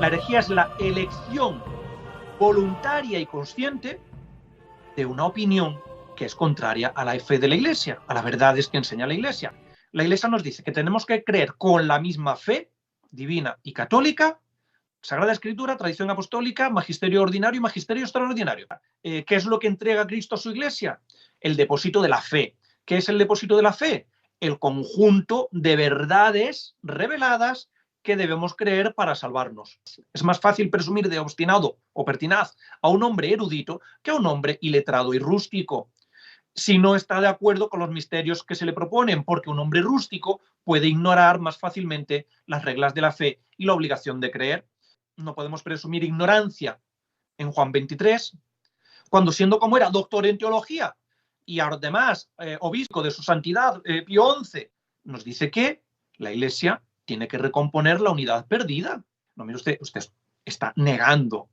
La herejía es la elección voluntaria y consciente de una opinión que es contraria a la fe de la Iglesia, a las verdades que enseña la Iglesia. La Iglesia nos dice que tenemos que creer con la misma fe divina y católica, Sagrada Escritura, tradición apostólica, magisterio ordinario y magisterio extraordinario. ¿Qué es lo que entrega Cristo a su Iglesia? El depósito de la fe. ¿Qué es el depósito de la fe? El conjunto de verdades reveladas que debemos creer para salvarnos. Es más fácil presumir de obstinado o pertinaz a un hombre erudito que a un hombre iletrado y rústico, si no está de acuerdo con los misterios que se le proponen, porque un hombre rústico puede ignorar más fácilmente las reglas de la fe y la obligación de creer. No podemos presumir ignorancia en Juan 23, cuando siendo como era doctor en teología y además obispo de su santidad Pío XI, nos dice que la Iglesia tiene que recomponer la unidad perdida. No, mire usted está negando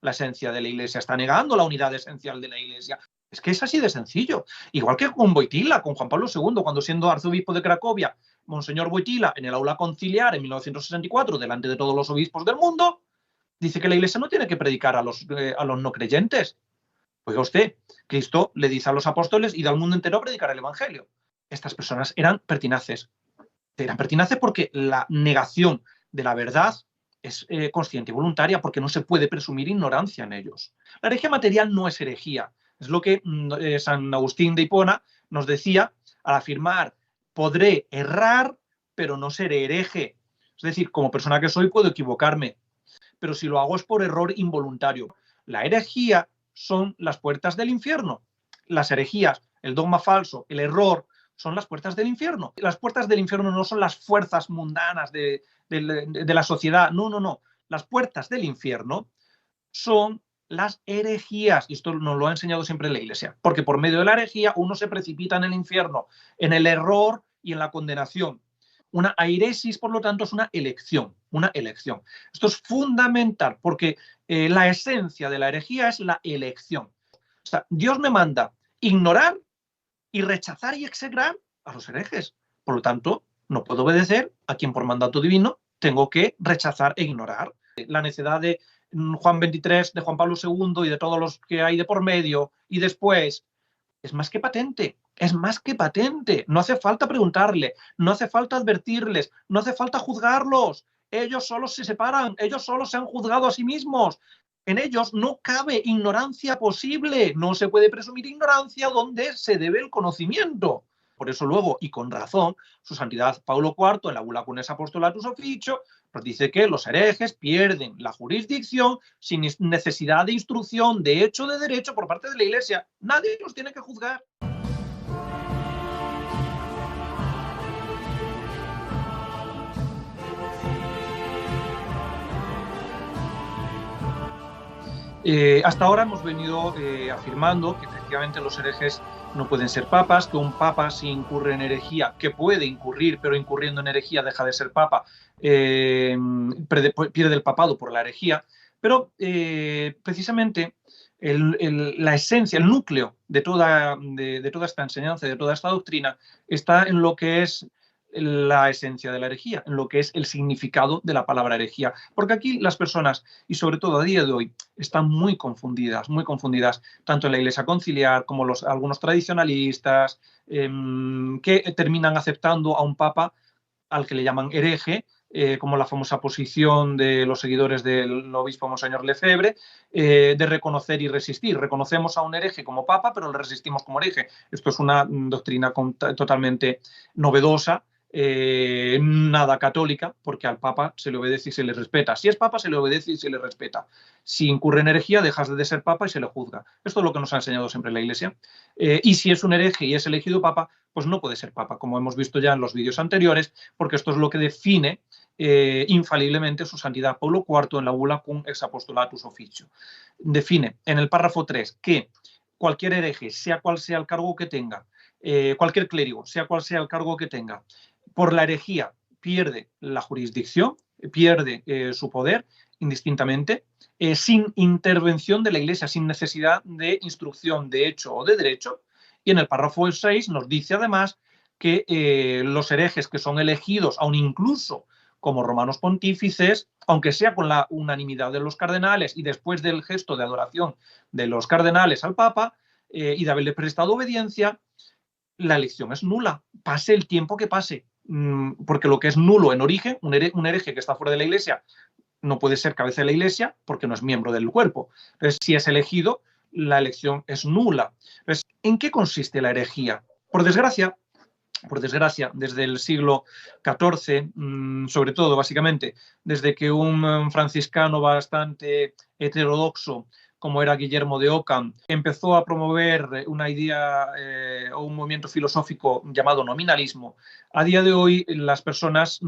la esencia de la Iglesia, está negando la unidad esencial de la Iglesia. Es que es así de sencillo. Igual que con Wojtyła, con Juan Pablo II, cuando siendo arzobispo de Cracovia, Monseñor Wojtyła, en el aula conciliar en 1964, delante de todos los obispos del mundo, dice que la Iglesia no tiene que predicar a los no creyentes. Oiga usted, Cristo le dice a los apóstoles, id al mundo entero a predicar el Evangelio. Estas personas eran pertinaces. Eran pertinaces porque la negación de la verdad es consciente y voluntaria, porque no se puede presumir ignorancia en ellos. La herejía material no es herejía. Es lo que San Agustín de Hipona nos decía al afirmar: podré errar, pero no seré hereje. Es decir, como persona que soy puedo equivocarme, pero si lo hago es por error involuntario. La herejía son las puertas del infierno. Las herejías, el dogma falso, el error, son las puertas del infierno. Las puertas del infierno no son las fuerzas mundanas de la sociedad. No, no, no. Las puertas del infierno son las herejías. Y esto nos lo ha enseñado siempre la Iglesia. Porque por medio de la herejía uno se precipita en el infierno, en el error y en la condenación. Una airesis, por lo tanto, es una elección. Una elección. Esto es fundamental porque la esencia de la herejía es la elección. O sea, Dios me manda ignorar y rechazar y execrar a los herejes. Por lo tanto, no puedo obedecer a quien por mandato divino tengo que rechazar e ignorar. La necedad de Juan 23, de Juan Pablo II y de todos los que hay de por medio y después es más que patente. Es más que patente. No hace falta preguntarle, no hace falta advertirles, no hace falta juzgarlos. Ellos solos se separan, ellos solos se han juzgado a sí mismos. En ellos no cabe ignorancia posible. No se puede presumir ignorancia donde se debe el conocimiento. Por eso luego, y con razón, su santidad Paulo IV, en la Bula Cunes Apostolatus Officio, nos dice que los herejes pierden la jurisdicción sin necesidad de instrucción, de hecho, de derecho por parte de la Iglesia. Nadie los tiene que juzgar. Hasta ahora hemos venido afirmando que efectivamente los herejes no pueden ser papas, que un papa si incurre en herejía, que puede incurrir, pero incurriendo en herejía deja de ser papa, pierde el papado por la herejía, pero precisamente la esencia, el núcleo de toda esta enseñanza, de toda esta doctrina, está en lo que es la esencia de la herejía, en lo que es el significado de la palabra herejía. Porque aquí las personas, y sobre todo a día de hoy, están muy confundidas, tanto en la Iglesia conciliar como algunos tradicionalistas, que terminan aceptando a un papa al que le llaman hereje, como la famosa posición de los seguidores del obispo Monseñor Lefebvre, de reconocer y resistir. Reconocemos a un hereje como papa, pero le resistimos como hereje. Esto es una doctrina totalmente novedosa, nada católica, porque al papa se le obedece y se le respeta. Si es papa, se le obedece y se le respeta. Si incurre en herejía, dejas de ser papa y se le juzga. Esto es lo que nos ha enseñado siempre la Iglesia. Y si es un hereje y es elegido papa, pues no puede ser papa, como hemos visto ya en los vídeos anteriores, porque esto es lo que define infaliblemente su santidad Paulo IV en la Bula Cum ex Apostolatus Officio. Define en el párrafo 3 que cualquier hereje, sea cual sea el cargo que tenga, cualquier clérigo, sea cual sea el cargo que tenga, por la herejía pierde la jurisdicción, pierde su poder indistintamente, sin intervención de la Iglesia, sin necesidad de instrucción de hecho o de derecho. Y en el párrafo 6 nos dice además que los herejes que son elegidos, aun incluso como romanos pontífices, aunque sea con la unanimidad de los cardenales y después del gesto de adoración de los cardenales al Papa y de haberle prestado obediencia, la elección es nula, pase el tiempo que pase, porque lo que es nulo en origen, un hereje que está fuera de la Iglesia, no puede ser cabeza de la Iglesia porque no es miembro del cuerpo. Entonces, si es elegido, la elección es nula. Entonces, ¿en qué consiste la herejía? Por desgracia, desde el siglo XIV, sobre todo, básicamente, desde que un franciscano bastante heterodoxo, como era Guillermo de Ockham, empezó a promover una idea o un movimiento filosófico llamado nominalismo, a día de hoy las personas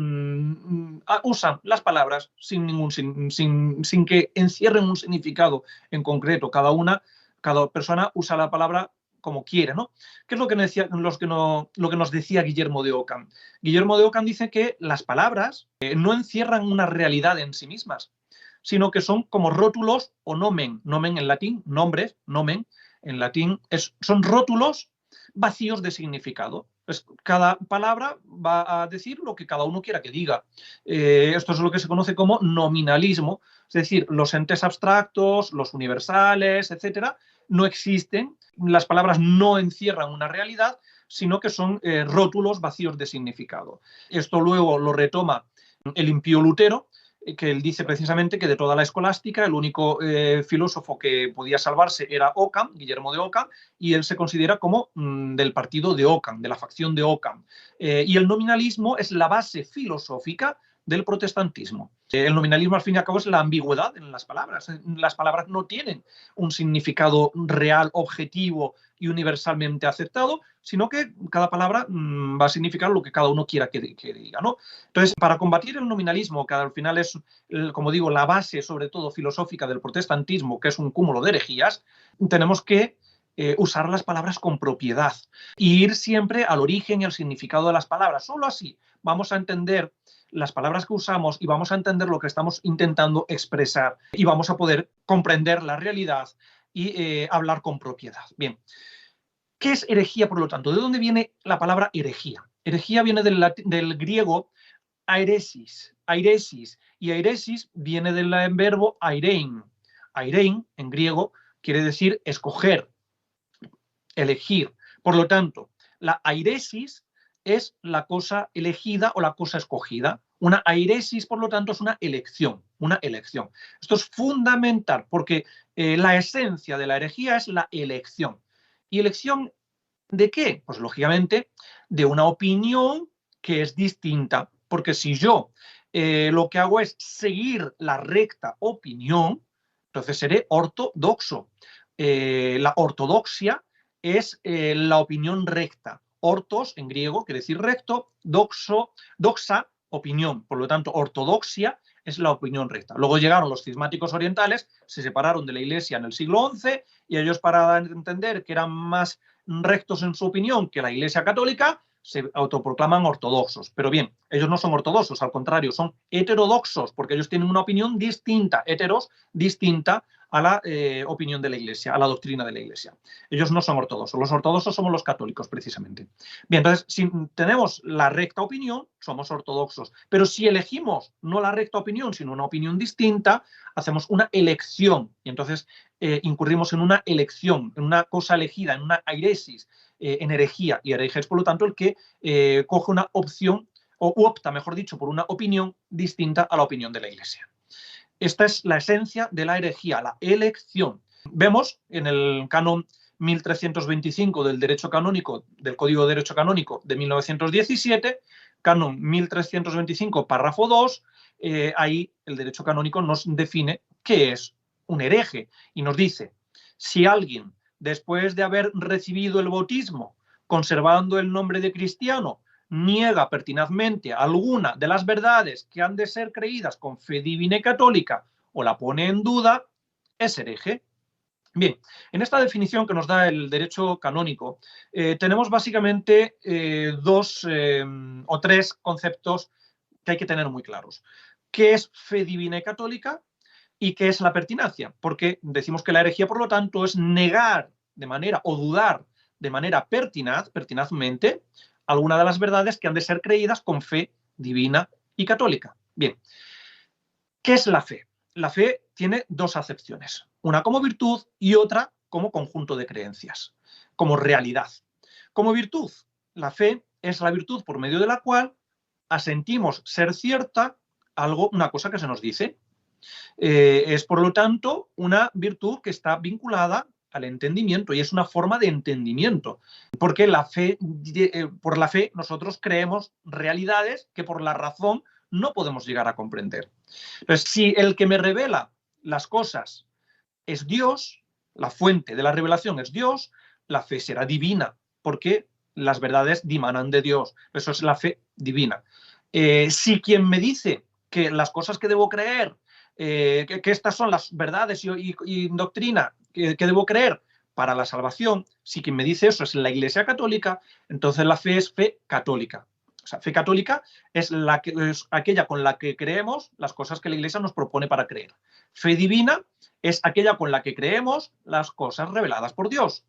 usan las palabras sin que encierren un significado en concreto. Cada persona usa la palabra como quiere, ¿no? ¿Qué es lo que nos decía Guillermo de Ockham? Guillermo de Ockham dice que las palabras no encierran una realidad en sí mismas, sino que son como rótulos o nomen. Nomen en latín, nombres, nomen en latín, son rótulos vacíos de significado. Pues cada palabra va a decir lo que cada uno quiera que diga. Esto es lo que se conoce como nominalismo, es decir, los entes abstractos, los universales, etcétera, no existen, las palabras no encierran una realidad, sino que son rótulos vacíos de significado. Esto luego lo retoma el impío Lutero, que él dice precisamente que de toda la escolástica el único filósofo que podía salvarse era Ockham, Guillermo de Ockham, y él se considera como del partido de Ockham, de la facción de Ockham. Y el nominalismo es la base filosófica del protestantismo. El nominalismo, al fin y al cabo, es la ambigüedad en las palabras. Las palabras no tienen un significado real, objetivo y universalmente aceptado, sino que cada palabra va a significar lo que cada uno quiera que diga, ¿no? Entonces, para combatir el nominalismo, que al final es, como digo, la base, sobre todo filosófica del protestantismo, que es un cúmulo de herejías, tenemos que usar las palabras con propiedad y ir siempre al origen y al significado de las palabras. Solo así vamos a entender las palabras que usamos y vamos a entender lo que estamos intentando expresar y vamos a poder comprender la realidad y hablar con propiedad. Bien, ¿qué es herejía, por lo tanto? ¿De dónde viene la palabra herejía? Herejía viene del griego airesis, y airesis viene del verbo airein. Airein, en griego, quiere decir escoger, elegir. Por lo tanto, la airesis es la cosa elegida o la cosa escogida. Una airesis, por lo tanto, es una elección, una elección. Esto es fundamental porque la esencia de la herejía es la elección. ¿Y elección de qué? Pues lógicamente de una opinión que es distinta, porque si yo lo que hago es seguir la recta opinión, entonces seré ortodoxo. La ortodoxia es la opinión recta. Ortos, en griego, quiere decir recto, doxa, opinión. Por lo tanto, ortodoxia es la opinión recta. Luego llegaron los cismáticos orientales, se separaron de la Iglesia en el siglo XI y ellos, para entender que eran más rectos en su opinión que la Iglesia católica, se autoproclaman ortodoxos. Pero bien, ellos no son ortodoxos, al contrario, son heterodoxos, porque ellos tienen una opinión distinta, heteros, distinta a la opinión de la Iglesia, a la doctrina de la Iglesia. Ellos no son ortodoxos, los ortodoxos somos los católicos, precisamente. Bien, entonces, si tenemos la recta opinión, somos ortodoxos, pero si elegimos no la recta opinión, sino una opinión distinta, hacemos una elección, y entonces incurrimos en una elección, en una cosa elegida, en una airesis, en herejía, y hereje es, por lo tanto, el que coge una opción, o opta, mejor dicho, por una opinión distinta a la opinión de la Iglesia. Esta es la esencia de la herejía, la elección. Vemos en el canon 1325 del derecho canónico, del Código de Derecho Canónico de 1917, canon 1325, párrafo 2, ahí el derecho canónico nos define qué es un hereje y nos dice: si alguien, después de haber recibido el bautismo, conservando el nombre de cristiano, niega pertinazmente alguna de las verdades que han de ser creídas con fe divina y católica o la pone en duda, es hereje. Bien, en esta definición que nos da el derecho canónico tenemos básicamente dos o tres conceptos que hay que tener muy claros. ¿Qué es fe divina y católica? ¿Y qué es la pertinacia? Porque decimos que la herejía, por lo tanto, es negar de manera o dudar de manera pertinazmente alguna de las verdades que han de ser creídas con fe divina y católica. Bien, ¿qué es la fe? La fe tiene dos acepciones, una como virtud y otra como conjunto de creencias, como realidad. Como virtud, la fe es la virtud por medio de la cual asentimos ser cierta algo, una cosa que se nos dice. Es, por lo tanto, una virtud que está vinculada al entendimiento y es una forma de entendimiento, porque por la fe nosotros creemos realidades que por la razón no podemos llegar a comprender. Entonces, si el que me revela las cosas es Dios, la fuente de la revelación es Dios, la fe será divina, porque las verdades dimanan de Dios. Eso es la fe divina. Si quien me dice que las cosas que debo creer, que estas son las verdades y doctrina que debo creer para la salvación, si quien me dice eso es la Iglesia Católica, entonces la fe es fe católica. O sea, fe católica es aquella con la que creemos las cosas que la Iglesia nos propone para creer. Fe divina es aquella con la que creemos las cosas reveladas por Dios.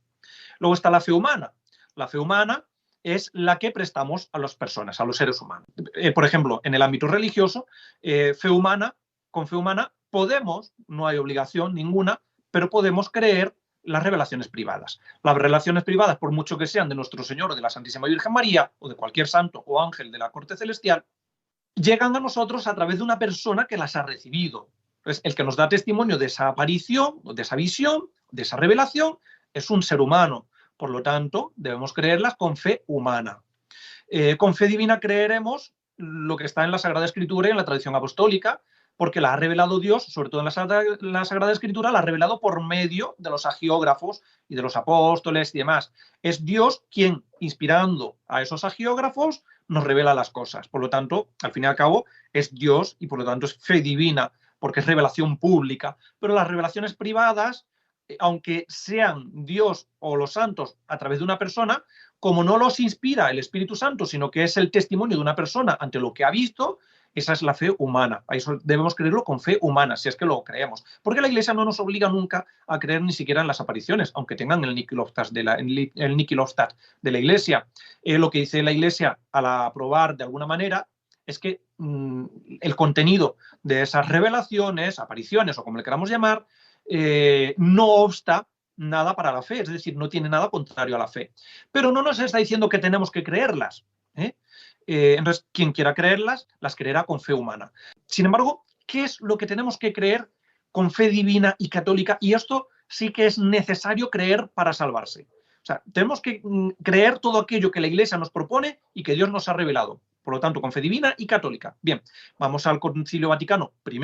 Luego está la fe humana. La fe humana es la que prestamos a las personas, a los seres humanos. Por ejemplo, en el ámbito religioso, con fe humana podemos, no hay obligación ninguna, pero podemos creer las revelaciones privadas. Las revelaciones privadas, por mucho que sean de nuestro Señor o de la Santísima Virgen María o de cualquier santo o ángel de la corte celestial, llegan a nosotros a través de una persona que las ha recibido. Entonces, el que nos da testimonio de esa aparición, de esa visión, de esa revelación, es un ser humano. Por lo tanto, debemos creerlas con fe humana. Con fe divina creeremos lo que está en la Sagrada Escritura y en la tradición apostólica, porque la ha revelado Dios, sobre todo en la Sagrada Escritura, la ha revelado por medio de los agiógrafos y de los apóstoles y demás. Es Dios quien, inspirando a esos agiógrafos, nos revela las cosas. Por lo tanto, al fin y al cabo, es Dios y por lo tanto es fe divina, porque es revelación pública. Pero las revelaciones privadas, aunque sean Dios o los santos a través de una persona, como no los inspira el Espíritu Santo, sino que es el testimonio de una persona ante lo que ha visto, esa es la fe humana. Eso debemos creerlo con fe humana, si es que lo creemos. Porque la Iglesia no nos obliga nunca a creer ni siquiera en las apariciones, aunque tengan el Nihil Obstat de la Iglesia. Lo que dice la Iglesia al aprobar de alguna manera es que el contenido de esas revelaciones, apariciones o como le queramos llamar, no obsta nada para la fe, es decir, no tiene nada contrario a la fe. Pero no nos está diciendo que tenemos que creerlas. Entonces, quien quiera creerlas, las creerá con fe humana. Sin embargo, ¿qué es lo que tenemos que creer con fe divina y católica? Y esto sí que es necesario creer para salvarse. O sea, tenemos que creer todo aquello que la Iglesia nos propone y que Dios nos ha revelado. Por lo tanto, con fe divina y católica. Bien, vamos al Concilio Vaticano I,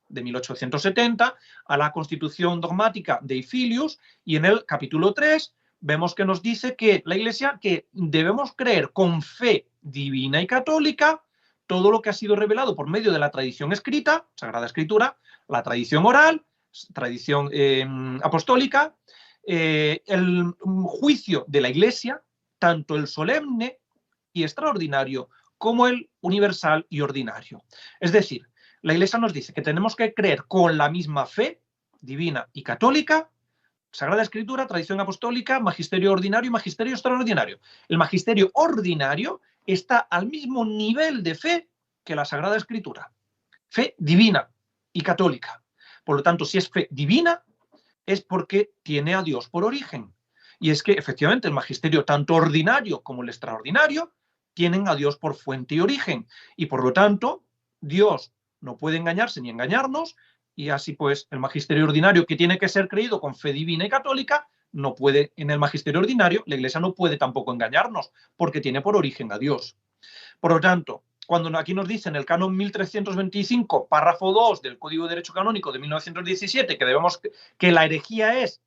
de 1870, a la Constitución Dogmática Dei Filius, y en el capítulo 3 vemos que nos dice que la Iglesia que debemos creer con fe divina y católica todo lo que ha sido revelado por medio de la tradición escrita, Sagrada Escritura, la tradición oral, tradición apostólica, el juicio de la Iglesia, tanto el solemne y extraordinario como el universal y ordinario. Es decir, la Iglesia nos dice que tenemos que creer con la misma fe divina y católica, Sagrada Escritura, tradición apostólica, magisterio ordinario y magisterio extraordinario. El magisterio ordinario está al mismo nivel de fe que la Sagrada Escritura. Fe divina y católica. Por lo tanto, si es fe divina, es porque tiene a Dios por origen. Y es que, efectivamente, el magisterio tanto ordinario como el extraordinario tienen a Dios por fuente y origen. Y por lo tanto, Dios no puede engañarse ni engañarnos, y así pues el magisterio ordinario, que tiene que ser creído con fe divina y católica, no puede, en el magisterio ordinario, la Iglesia no puede tampoco engañarnos, porque tiene por origen a Dios. Por lo tanto, cuando aquí nos dicen el canon 1325, párrafo 2 del Código de Derecho Canónico de 1917, que la herejía es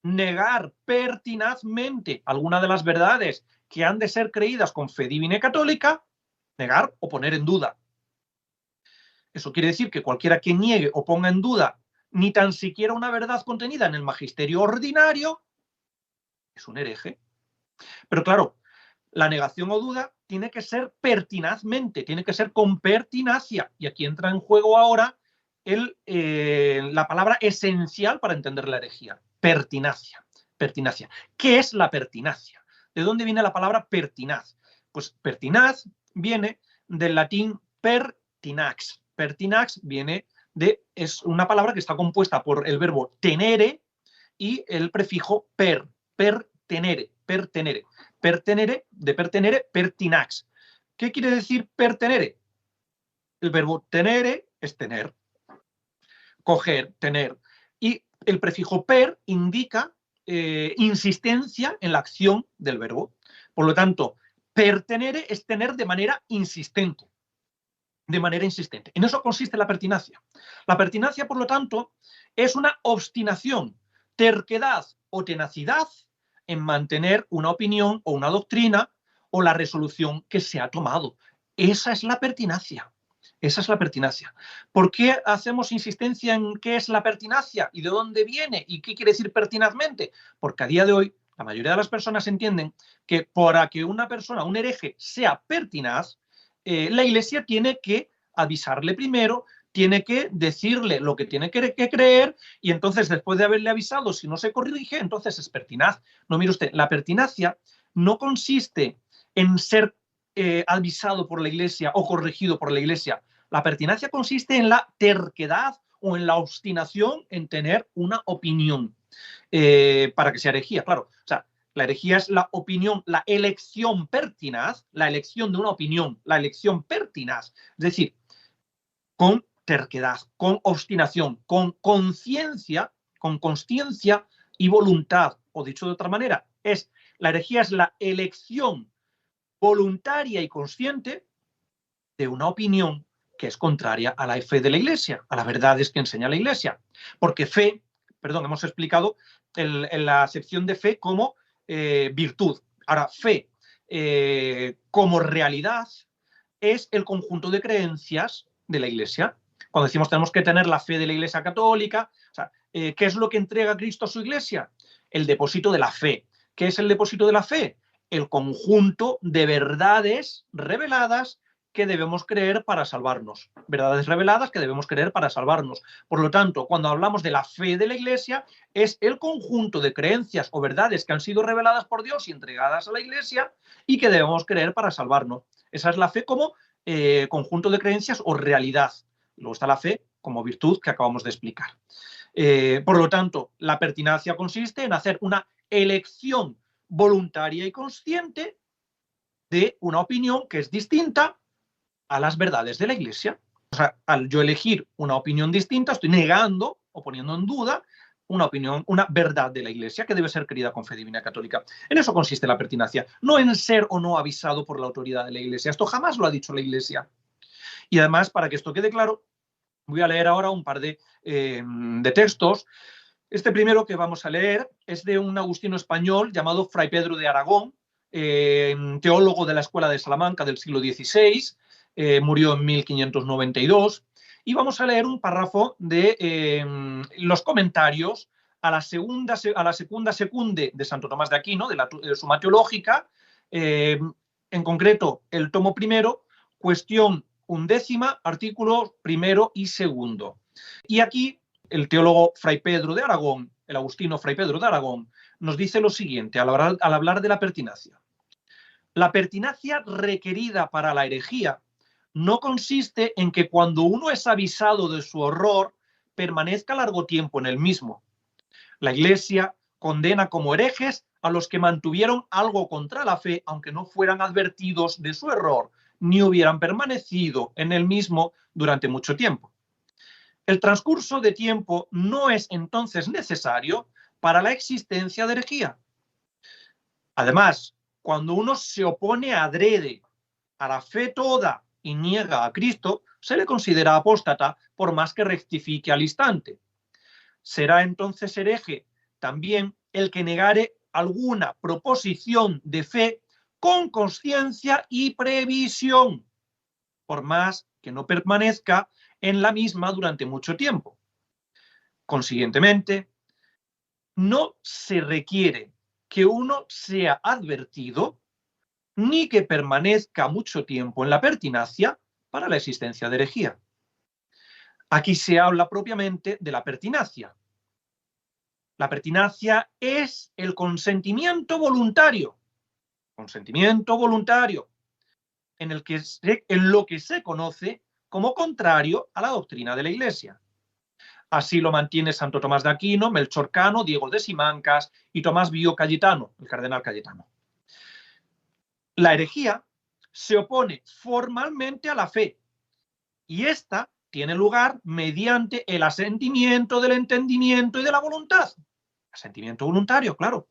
negar pertinazmente alguna de las verdades que han de ser creídas con fe divina y católica, negar o poner en duda. Eso quiere decir que cualquiera que niegue o ponga en duda ni tan siquiera una verdad contenida en el magisterio ordinario es un hereje. Pero claro, la negación o duda tiene que ser pertinazmente, tiene que ser con pertinacia. Y aquí entra en juego ahora la palabra esencial para entender la herejía, pertinacia. Pertinacia. ¿Qué es la pertinacia? ¿De dónde viene la palabra pertinaz? Pues pertinaz viene del latín pertinax. pertinax es una palabra que está compuesta por el verbo tenere y el prefijo pertenere, pertinax. ¿Qué quiere decir pertenere? El verbo tenere es tener, coger, tener. Y el prefijo per indica insistencia en la acción del verbo. Por lo tanto, pertenere es tener de manera insistente. De manera insistente. En eso consiste la pertinacia. La pertinacia, por lo tanto, es una obstinación, terquedad o tenacidad en mantener una opinión o una doctrina o la resolución que se ha tomado. Esa es la pertinacia. Esa es la pertinacia. ¿Por qué hacemos insistencia en qué es la pertinacia y de dónde viene y qué quiere decir pertinazmente? Porque a día de hoy la mayoría de las personas entienden que para que una persona, un hereje, sea pertinaz, la Iglesia tiene que avisarle primero, tiene que decirle lo que tiene que creer y entonces después de haberle avisado, si no se corrige, entonces es pertinaz. No, mire usted, la pertinacia no consiste en ser avisado por la Iglesia o corregido por la Iglesia. La pertinacia consiste en la terquedad o en la obstinación en tener una opinión para que sea herejía, claro. O sea, la herejía es la opinión, la elección pertinaz, la elección de una opinión, la elección pertinaz. Es decir, con terquedad, con obstinación, con conciencia, con consciencia y voluntad. O dicho de otra manera, la herejía es la elección voluntaria y consciente de una opinión que es contraria a la fe de la Iglesia, a las verdades que enseña la Iglesia. Porque fe, hemos explicado en la sección de fe como virtud. Ahora, fe como realidad es el conjunto de creencias de la Iglesia. Cuando decimos tenemos que tener la fe de la Iglesia católica, o sea, ¿qué es lo que entrega Cristo a su Iglesia? El depósito de la fe. ¿Qué es el depósito de la fe? El conjunto de verdades reveladas que debemos creer para salvarnos. Verdades reveladas que debemos creer para salvarnos. Por lo tanto, cuando hablamos de la fe de la Iglesia, es el conjunto de creencias o verdades que han sido reveladas por Dios y entregadas a la Iglesia y que debemos creer para salvarnos. Esa es la fe como conjunto de creencias o realidad. Luego está la fe como virtud que acabamos de explicar. Por lo tanto, la pertinacia consiste en hacer una elección voluntaria y consciente de una opinión que es distinta a las verdades de la Iglesia. O sea, al yo elegir una opinión distinta, estoy negando o poniendo en duda una opinión, una verdad de la Iglesia que debe ser querida con fe divina católica. En eso consiste la pertinacia, no en ser o no avisado por la autoridad de la Iglesia. Esto jamás lo ha dicho la Iglesia. Y además, para que esto quede claro, voy a leer ahora un par de textos. Este primero que vamos a leer es de un agustino español llamado Fray Pedro de Aragón, teólogo de la Escuela de Salamanca del siglo XVI, murió en 1592, y vamos a leer un párrafo de los comentarios a la segunda secunde de Santo Tomás de Aquino, de la Suma Teológica, en concreto el tomo primero, cuestión 11ª, artículos primero y segundo. Y aquí el teólogo Fray Pedro de Aragón, el agustino Fray Pedro de Aragón, nos dice lo siguiente al hablar de la pertinacia. La pertinacia requerida para la herejía no consiste en que cuando uno es avisado de su horror, permanezca largo tiempo en el mismo. La Iglesia condena como herejes a los que mantuvieron algo contra la fe, aunque no fueran advertidos de su error, ni hubieran permanecido en el mismo durante mucho tiempo. El transcurso de tiempo no es entonces necesario para la existencia de herejía. Además, cuando uno se opone adrede a la fe toda y niega a Cristo, se le considera apóstata por más que rectifique al instante. Será entonces hereje también el que negare alguna proposición de fe con conciencia y previsión, por más que no permanezca en la misma durante mucho tiempo. Consiguientemente, no se requiere que uno sea advertido ni que permanezca mucho tiempo en la pertinacia para la existencia de herejía. Aquí se habla propiamente de la pertinacia. La pertinacia es el consentimiento voluntario en lo que se conoce como contrario a la doctrina de la Iglesia. Así lo mantiene Santo Tomás de Aquino, Melchor Cano, Diego de Simancas y Tomás Bio Cayetano, el cardenal Cayetano. La herejía se opone formalmente a la fe y esta tiene lugar mediante el asentimiento del entendimiento y de la voluntad. Asentimiento voluntario, claro.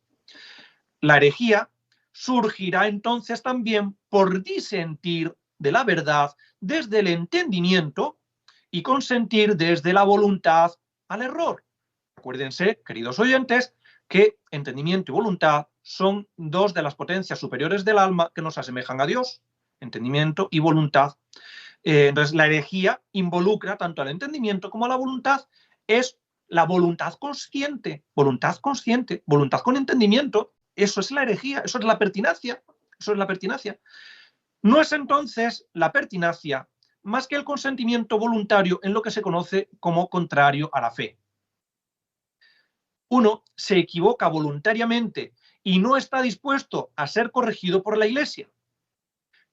La herejía surgirá entonces también por disentir de la verdad desde el entendimiento y consentir desde la voluntad al error. Acuérdense, queridos oyentes, que entendimiento y voluntad son dos de las potencias superiores del alma que nos asemejan a Dios. Entendimiento y voluntad. Entonces, la herejía involucra tanto al entendimiento como a la voluntad. Es la voluntad consciente, voluntad con entendimiento. Eso es la herejía, eso es la pertinacia. Eso es la pertinacia. No es entonces la pertinacia más que el consentimiento voluntario en lo que se conoce como contrario a la fe. Uno se equivoca voluntariamente y no está dispuesto a ser corregido por la Iglesia.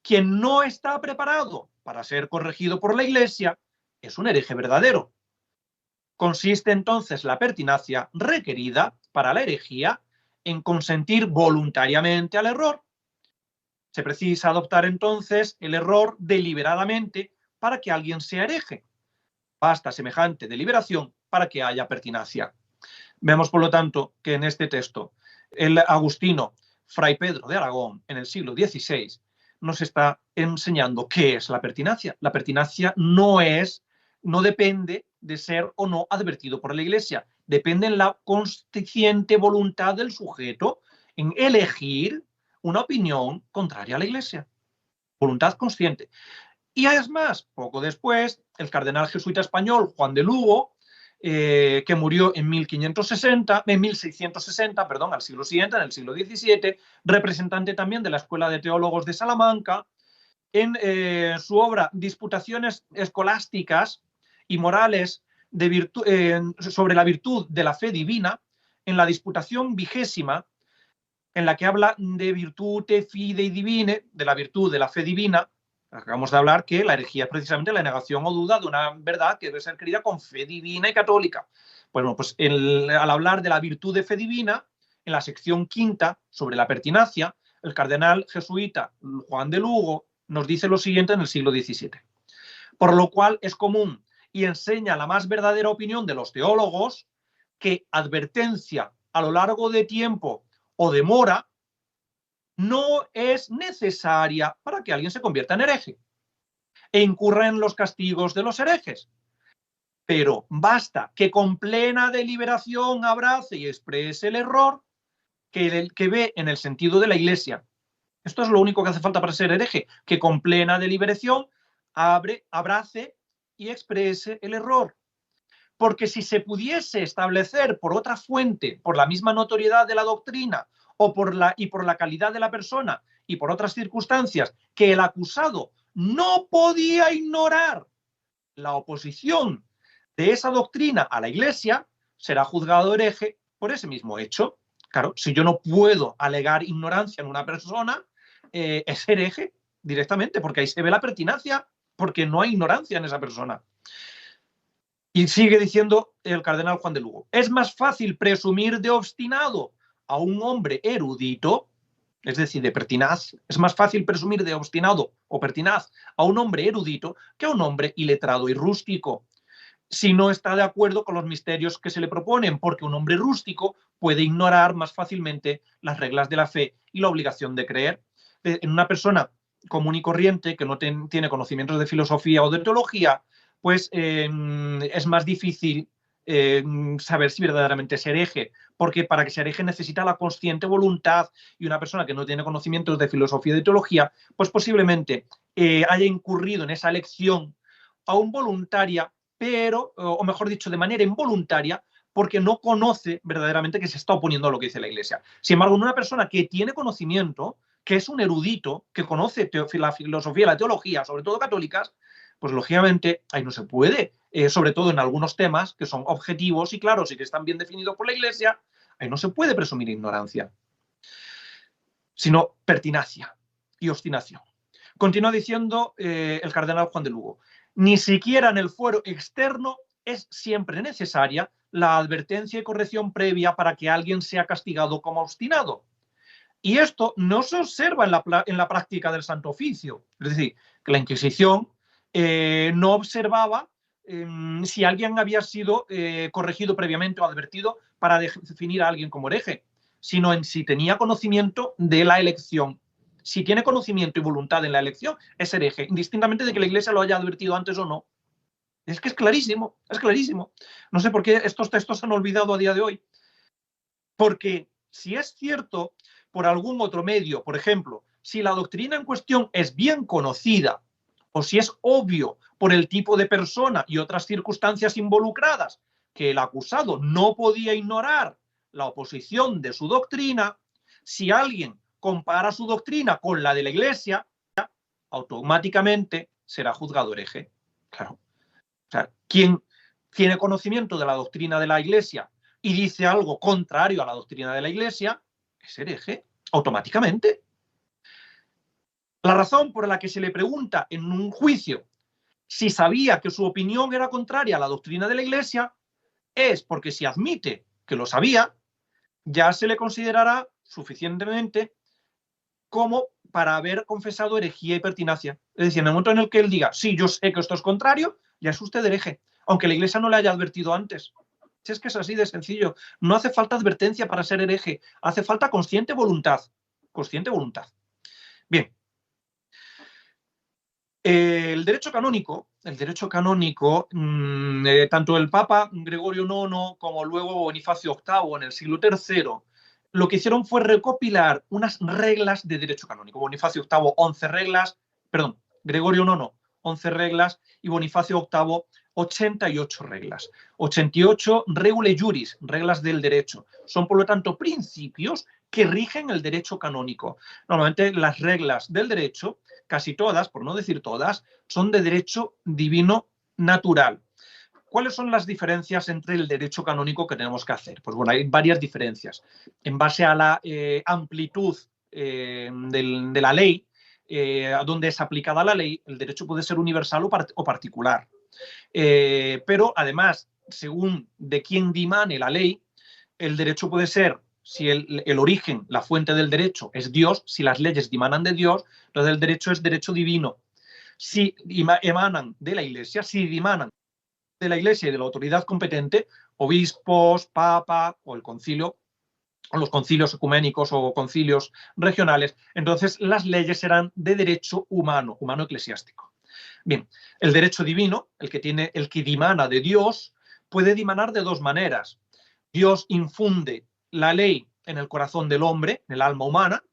Quien no está preparado para ser corregido por la Iglesia es un hereje verdadero. Consiste entonces la pertinacia requerida para la herejía en consentir voluntariamente al error. Se precisa adoptar entonces el error deliberadamente para que alguien sea hereje. Basta semejante deliberación para que haya pertinacia. Vemos, por lo tanto, que en este texto el agustino Fray Pedro de Aragón, en el siglo XVI, nos está enseñando qué es la pertinacia. La pertinacia no depende de ser o no advertido por la Iglesia. Depende en la consciente voluntad del sujeto en elegir una opinión contraria a la Iglesia. Voluntad consciente. Y es más, poco después, el cardenal jesuita español Juan de Lugo, que murió en 1660, al siglo siguiente, en el siglo XVII, representante también de la Escuela de Teólogos de Salamanca, en su obra Disputaciones escolásticas y morales sobre la virtud de la fe divina, en la disputación 20ª, en la que habla de virtute fidei divine, de la virtud de la fe divina. Acabamos de hablar que la herejía es precisamente la negación o duda de una verdad que debe ser creída con fe divina y católica. Bueno, pues al hablar de la virtud de fe divina, en la sección 5ª sobre la pertinacia, el cardenal jesuita Juan de Lugo nos dice lo siguiente en el siglo XVII. Por lo cual es común y enseña la más verdadera opinión de los teólogos que advertencia a lo largo de tiempo o demora no es necesaria para que alguien se convierta en hereje e incurra en los castigos de los herejes. Pero basta que con plena deliberación abrace y exprese el error que ve en el sentido de la Iglesia. Esto es lo único que hace falta para ser hereje, que con plena deliberación abrace y exprese el error. Porque si se pudiese establecer por otra fuente, por la misma notoriedad de la doctrina, o por la calidad de la persona y por otras circunstancias, que el acusado no podía ignorar la oposición de esa doctrina a la Iglesia, será juzgado hereje por ese mismo hecho. Claro, si yo no puedo alegar ignorancia en una persona, es hereje directamente, porque ahí se ve la pertinacia, porque no hay ignorancia en esa persona. Y sigue diciendo el cardenal Juan de Lugo, es más fácil presumir de obstinado a un hombre erudito, es decir, de pertinaz, es más fácil presumir de obstinado o pertinaz a un hombre erudito que a un hombre iletrado y rústico, si no está de acuerdo con los misterios que se le proponen, porque un hombre rústico puede ignorar más fácilmente las reglas de la fe y la obligación de creer. En una persona común y corriente que no tiene conocimientos de filosofía o de teología, pues es más difícil saber si verdaderamente es hereje, porque para que sea hereje necesita la consciente voluntad, y una persona que no tiene conocimientos de filosofía y de teología, pues posiblemente haya incurrido en esa elección aún voluntaria, pero, o mejor dicho, de manera involuntaria, porque no conoce verdaderamente que se está oponiendo a lo que dice la Iglesia. Sin embargo, una persona que tiene conocimiento, que es un erudito, que conoce la filosofía y la teología, sobre todo católicas, pues lógicamente ahí no se puede, sobre todo en algunos temas que son objetivos y claros y que están bien definidos por la Iglesia, ahí no se puede presumir ignorancia, sino pertinacia y obstinación. Continúa diciendo el cardenal Juan de Lugo, Ni siquiera en el fuero externo es siempre necesaria la advertencia y corrección previa para que alguien sea castigado como obstinado. Y esto no se observa en la práctica del Santo Oficio. Es decir, que la Inquisición no observaba si alguien había sido corregido previamente o advertido para definir a alguien como hereje, sino en si tenía conocimiento de la elección. Si tiene conocimiento y voluntad en la elección, es hereje, indistintamente de que la Iglesia lo haya advertido antes o no. Es que es clarísimo, es clarísimo. No sé por qué estos textos se han olvidado a día de hoy. Porque si es cierto por algún otro medio, por ejemplo, si la doctrina en cuestión es bien conocida o si es obvio por el tipo de persona y otras circunstancias involucradas que el acusado no podía ignorar la oposición de su doctrina, si alguien compara su doctrina con la de la Iglesia, automáticamente será juzgado hereje. Claro. O sea, quien tiene conocimiento de la doctrina de la Iglesia y dice algo contrario a la doctrina de la Iglesia, es hereje, automáticamente. La razón por la que se le pregunta en un juicio si sabía que su opinión era contraria a la doctrina de la Iglesia es porque si admite que lo sabía, ya se le considerará suficientemente como para haber confesado herejía y pertinacia. Es decir, en el momento en el que él diga, sí, yo sé que esto es contrario, ya es usted hereje, aunque la Iglesia no le haya advertido antes. Si es que es así de sencillo. No hace falta advertencia para ser hereje, hace falta consciente voluntad. Consciente voluntad. Bien. El derecho canónico, tanto el Papa Gregorio IX como luego Bonifacio VIII en el siglo III, lo que hicieron fue recopilar unas reglas de derecho canónico. Bonifacio VIII, 11 reglas, perdón, Gregorio IX, 11 reglas y Bonifacio VIII, 88 reglas. 88 regulae juris, reglas del derecho. Son, por lo tanto, principios que rigen el derecho canónico. Normalmente las reglas del derecho, casi todas, por no decir todas, son de derecho divino natural. ¿Cuáles son las diferencias entre el derecho canónico que tenemos que hacer? Pues bueno, hay varias diferencias. En base a la amplitud de la ley, a donde es aplicada la ley, el derecho puede ser universal o particular. Pero además, según de quién dimane la ley, el derecho puede ser, si el origen, la fuente del derecho es Dios, si las leyes dimanan de Dios, entonces el derecho es derecho divino. Si emanan de la Iglesia, si dimanan de la Iglesia y de la autoridad competente, obispos, papa o el concilio, o los concilios ecuménicos o concilios regionales, entonces las leyes serán de derecho humano, humano eclesiástico. Bien, el derecho divino, el que dimana de Dios, puede dimanar de dos maneras. Dios infunde la ley en el corazón del hombre, en el alma humana,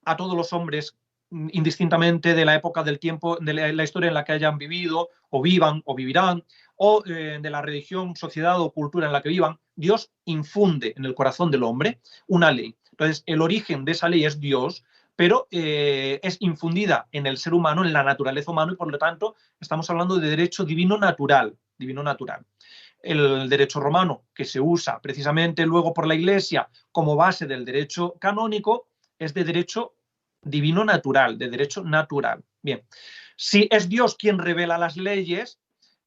a todos los hombres indistintamente de la época del tiempo, de la historia en la que hayan vivido, o vivan, o vivirán, o de la religión, sociedad o cultura en la que vivan, Dios infunde en el corazón del hombre una ley. Entonces, el origen de esa ley es Dios, pero es infundida en el ser humano, en la naturaleza humana, y por lo tanto estamos hablando de derecho divino natural, divino natural. El derecho romano, que se usa precisamente luego por la Iglesia como base del derecho canónico, es de derecho divino natural, de derecho natural. Bien, si es Dios quien revela las leyes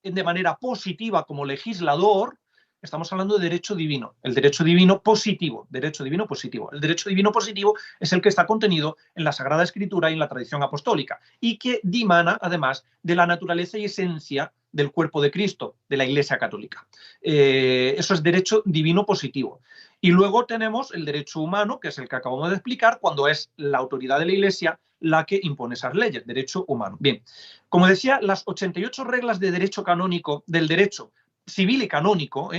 de manera positiva como legislador, estamos hablando de derecho divino, el derecho divino positivo, derecho divino positivo. El derecho divino positivo es el que está contenido en la Sagrada Escritura y en la tradición apostólica y que dimana además de la naturaleza y esencia del cuerpo de Cristo, de la Iglesia Católica. Eso es derecho divino positivo. Y luego tenemos el derecho humano, que es el que acabamos de explicar, cuando es la autoridad de la Iglesia la que impone esas leyes, derecho humano. Bien, como decía, las 88 reglas de derecho canónico, del derecho civil y canónico,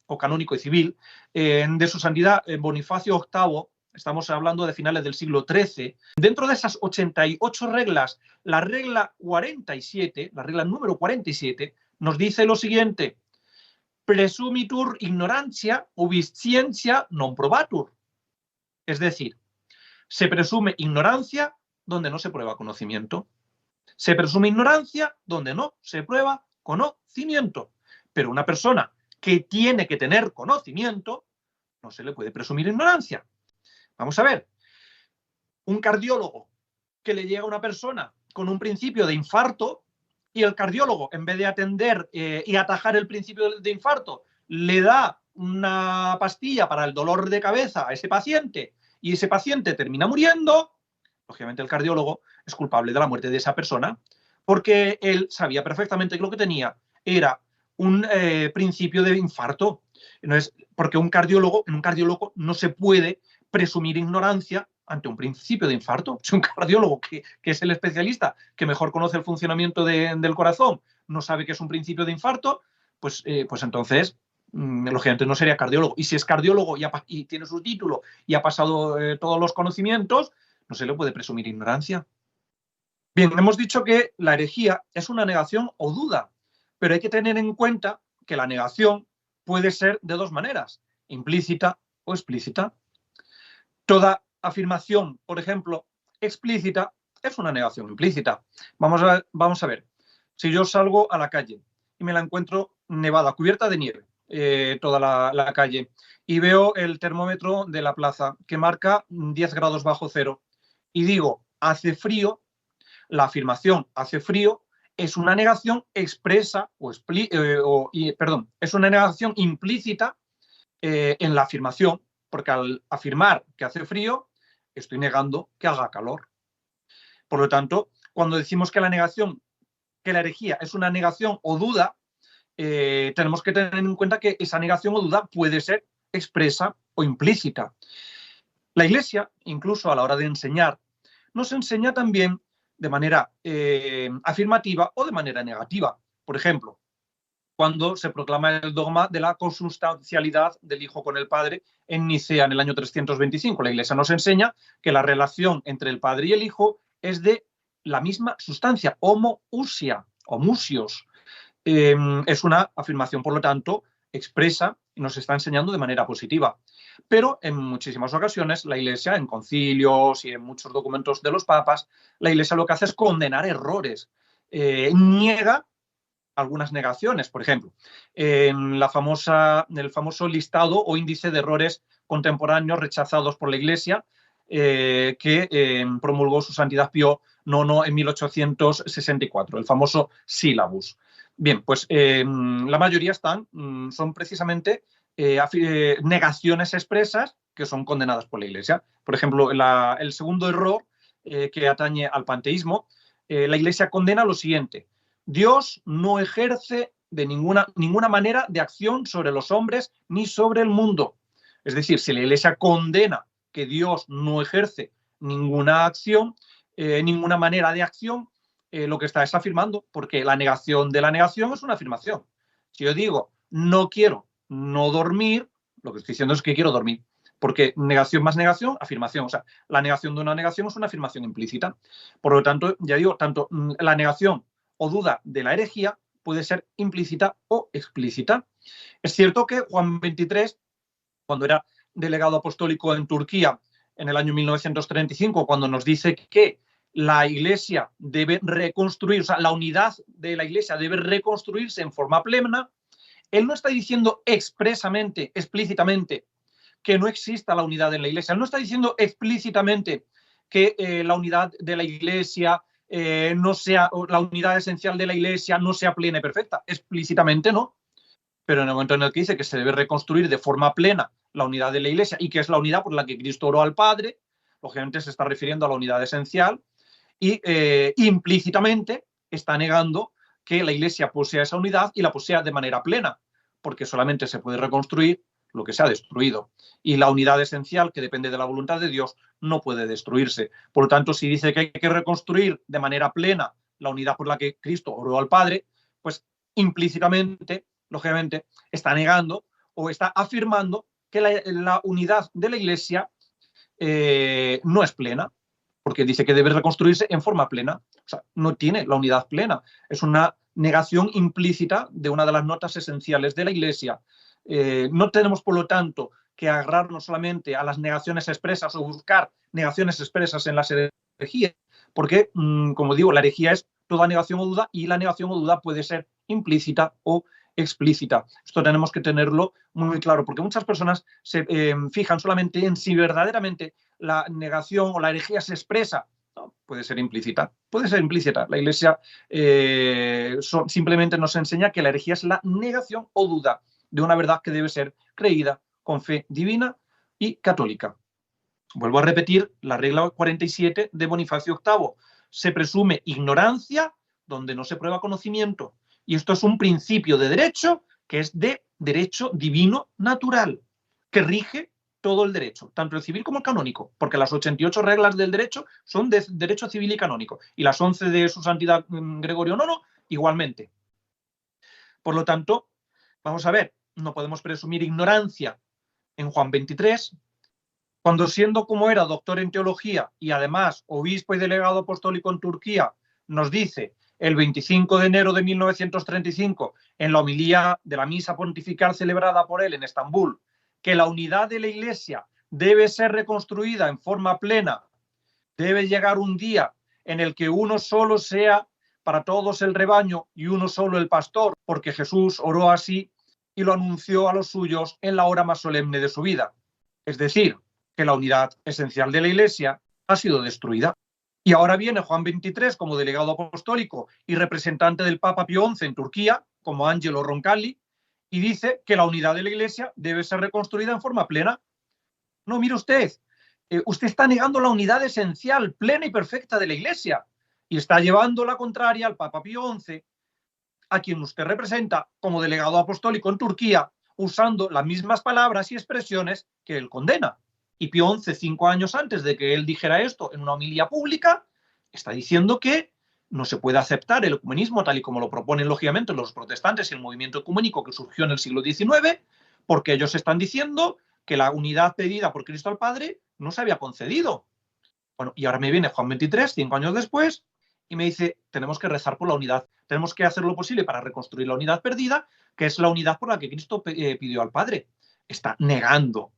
o canónico y civil, de su santidad Bonifacio VIII, estamos hablando de finales del siglo XIII, dentro de esas 88 reglas, la regla 47, la regla número 47, nos dice lo siguiente: presumitur ignorantia ubis scientia non probatur. Es decir, se presume ignorancia donde no se prueba conocimiento. Se presume ignorancia donde no se prueba conocimiento. Pero una persona que tiene que tener conocimiento, no se le puede presumir ignorancia. Vamos a ver, un cardiólogo que le llega a una persona con un principio de infarto y el cardiólogo, en vez de atender y atajar el principio de infarto, le da una pastilla para el dolor de cabeza a ese paciente y ese paciente termina muriendo, lógicamente el cardiólogo es culpable de la muerte de esa persona porque él sabía perfectamente que lo que tenía era un principio de infarto. Entonces, porque en un cardiólogo no se puede presumir ignorancia ante un principio de infarto. Si un cardiólogo, que es el especialista, que mejor conoce el funcionamiento del corazón, no sabe que es un principio de infarto, pues entonces, lógicamente, no sería cardiólogo. Y si es cardiólogo y tiene su título y ha pasado todos los conocimientos, no se le puede presumir ignorancia. Bien, hemos dicho que la herejía es una negación o duda, pero hay que tener en cuenta que la negación puede ser de dos maneras, implícita o explícita. Toda afirmación, por ejemplo, explícita es una negación implícita. Vamos a ver, si yo salgo a la calle y me la encuentro nevada, cubierta de nieve, toda la calle, y veo el termómetro de la plaza que marca 10 grados bajo cero y digo, hace frío, la afirmación hace frío es una negación expresa es una negación implícita en la afirmación, porque al afirmar que hace frío, estoy negando que haga calor. Por lo tanto, cuando decimos que la herejía es una negación o duda, tenemos que tener en cuenta que esa negación o duda puede ser expresa o implícita. La Iglesia, incluso a la hora de enseñar, nos enseña también de manera afirmativa o de manera negativa. Por ejemplo, cuando se proclama el dogma de la consustancialidad del Hijo con el Padre en Nicea en el año 325. La Iglesia nos enseña que la relación entre el Padre y el Hijo es de la misma sustancia, homoousia, homusios. Es una afirmación, por lo tanto, expresa y nos está enseñando de manera positiva. Pero en muchísimas ocasiones la Iglesia, en concilios y en muchos documentos de los papas, la Iglesia lo que hace es condenar errores, niega algunas negaciones. Por ejemplo, en el famoso listado o índice de errores contemporáneos rechazados por la Iglesia, que promulgó su Santidad Pío IX en 1864, el famoso sílabus. Bien, pues la mayoría son precisamente negaciones expresas que son condenadas por la Iglesia. Por ejemplo, el segundo error que atañe al panteísmo, la Iglesia condena lo siguiente: Dios no ejerce de ninguna manera de acción sobre los hombres ni sobre el mundo. Es decir, si la Iglesia condena que Dios no ejerce ninguna acción, ninguna manera de acción, lo que está es afirmando, porque la negación de la negación es una afirmación. Si yo digo, no quiero no dormir, lo que estoy diciendo es que quiero dormir, porque negación más negación, afirmación. O sea, la negación de una negación es una afirmación implícita. Por lo tanto, ya digo, tanto la negación o duda de la herejía puede ser implícita o explícita. Es cierto que Juan XXIII, cuando era delegado apostólico en Turquía en el año 1935, cuando nos dice que la Iglesia debe reconstruir, o sea, la unidad de la Iglesia debe reconstruirse en forma plena, él no está diciendo expresamente, explícitamente, que no exista la unidad en la Iglesia. Él no está diciendo explícitamente que la unidad de la Iglesia no sea, la unidad esencial de la Iglesia no sea plena y perfecta. Explícitamente no. Pero en el momento en el que dice que se debe reconstruir de forma plena la unidad de la Iglesia y que es la unidad por la que Cristo oró al Padre, lógicamente se está refiriendo a la unidad esencial y implícitamente está negando que la Iglesia posea esa unidad y la posea de manera plena, porque solamente se puede reconstruir lo que se ha destruido. Y la unidad esencial, que depende de la voluntad de Dios, no puede destruirse. Por lo tanto, si dice que hay que reconstruir de manera plena la unidad por la que Cristo oró al Padre, pues implícitamente, lógicamente, está negando o está afirmando que la unidad de la Iglesia no es plena, porque dice que debe reconstruirse en forma plena. O sea, no tiene la unidad plena. Es una negación implícita de una de las notas esenciales de la Iglesia. No tenemos, por lo tanto, que agarrarnos solamente a las negaciones expresas o buscar negaciones expresas en las herejías, porque, como digo, la herejía es toda negación o duda y la negación o duda puede ser implícita o explícita. Esto tenemos que tenerlo muy claro, porque muchas personas se fijan solamente en si verdaderamente la negación o la herejía se expresa No, puede ser implícita. Puede ser implícita. La Iglesia simplemente nos enseña que la herejía es la negación o duda de una verdad que debe ser creída con fe divina y católica. Vuelvo a repetir la regla 47 de Bonifacio VIII. Se presume ignorancia donde no se prueba conocimiento. Y esto es un principio de derecho que es de derecho divino natural, que rige todo el derecho, tanto el civil como el canónico, porque las 88 reglas del derecho son de derecho civil y canónico, y las 11 de su santidad Gregorio IX igualmente. Por lo tanto, vamos a ver, no podemos presumir ignorancia en Juan 23, cuando siendo como era doctor en teología y además obispo y delegado apostólico en Turquía, nos dice el 25 de enero de 1935, en la homilía de la misa pontifical celebrada por él en Estambul, que la unidad de la Iglesia debe ser reconstruida en forma plena, debe llegar un día en el que uno solo sea para todos el rebaño y uno solo el pastor, porque Jesús oró así y lo anunció a los suyos en la hora más solemne de su vida. Es decir, que la unidad esencial de la Iglesia ha sido destruida. Y ahora viene Juan XXIII como delegado apostólico y representante del Papa Pío XI en Turquía, como Angelo Roncalli, y dice que la unidad de la Iglesia debe ser reconstruida en forma plena. No, mire usted, usted está negando la unidad esencial, plena y perfecta de la Iglesia y está llevando la contraria al Papa Pío XI, a quien usted representa como delegado apostólico en Turquía, usando las mismas palabras y expresiones que él condena. Y Pío XI, 5 años antes de que él dijera esto en una homilía pública, está diciendo que no se puede aceptar el ecumenismo tal y como lo proponen lógicamente los protestantes y el movimiento ecuménico que surgió en el siglo XIX, porque ellos están diciendo que la unidad pedida por Cristo al Padre no se había concedido. Bueno, y ahora me viene Juan XXIII, 5 años después, y me dice, tenemos que rezar por la unidad, tenemos que hacer lo posible para reconstruir la unidad perdida, que es la unidad por la que Cristo pidió al Padre. Está negando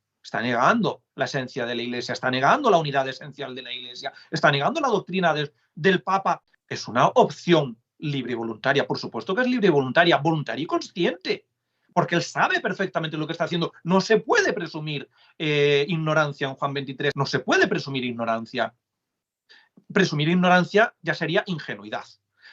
la esencia de la Iglesia, está negando la unidad esencial de la Iglesia, está negando la doctrina del Papa. Es una opción libre y voluntaria, por supuesto que es libre y voluntaria y consciente, porque él sabe perfectamente lo que está haciendo. No se puede presumir ignorancia en Juan 23, no se puede presumir ignorancia. Presumir ignorancia ya sería ingenuidad.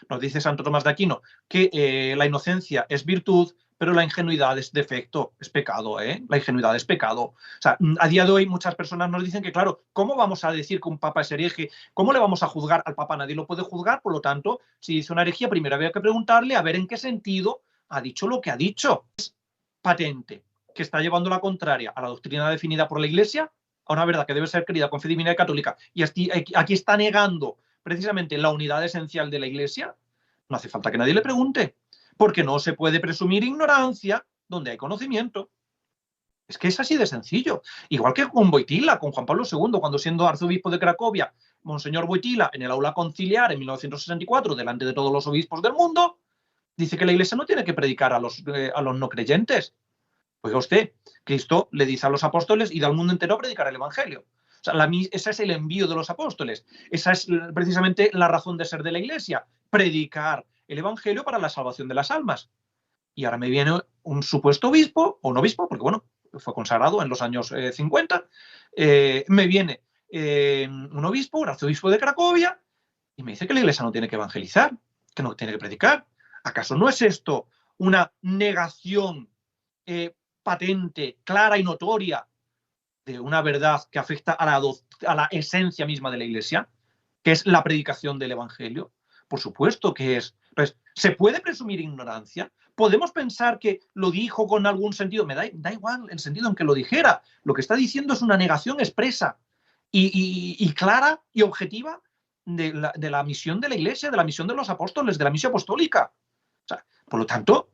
Nos dice Santo Tomás de Aquino que la inocencia es virtud, pero la ingenuidad es defecto, es pecado, ¿eh? La ingenuidad es pecado. O sea, a día de hoy muchas personas nos dicen que, claro, ¿cómo vamos a decir que un papa es hereje? ¿Cómo le vamos a juzgar al papa? Nadie lo puede juzgar, por lo tanto, si dice una herejía, primero había que preguntarle a ver en qué sentido ha dicho lo que ha dicho. Es patente que está llevando la contraria a la doctrina definida por la Iglesia, a una verdad que debe ser creída con fe divina y católica, y aquí está negando precisamente la unidad esencial de la Iglesia. No hace falta que nadie le pregunte, porque no se puede presumir ignorancia donde hay conocimiento. Es que es así de sencillo. Igual que con Wojtyla, con Juan Pablo II, cuando siendo arzobispo de Cracovia, Monseñor Wojtyla, en el aula conciliar en 1964, delante de todos los obispos del mundo, dice que la Iglesia no tiene que predicar a los no creyentes. Oiga usted, Cristo le dice a los apóstoles, id al mundo entero a predicar el Evangelio. O sea, ese es el envío de los apóstoles. Esa es precisamente la razón de ser de la Iglesia, predicar el Evangelio para la salvación de las almas. Y ahora me viene un supuesto obispo, o un obispo, porque bueno, fue consagrado en los años 50, me viene un obispo, un arzobispo de Cracovia, y me dice que la Iglesia no tiene que evangelizar, que no tiene que predicar. ¿Acaso no es esto una negación patente, clara y notoria de una verdad que afecta a la esencia misma de la Iglesia, que es la predicación del Evangelio? Por supuesto que es. Pues, ¿se puede presumir ignorancia? ¿Podemos pensar que lo dijo con algún sentido? Me da igual el sentido en que lo dijera. Lo que está diciendo es una negación expresa y clara y objetiva de la misión de la Iglesia, de la misión de los apóstoles, de la misión apostólica. O sea, por lo tanto,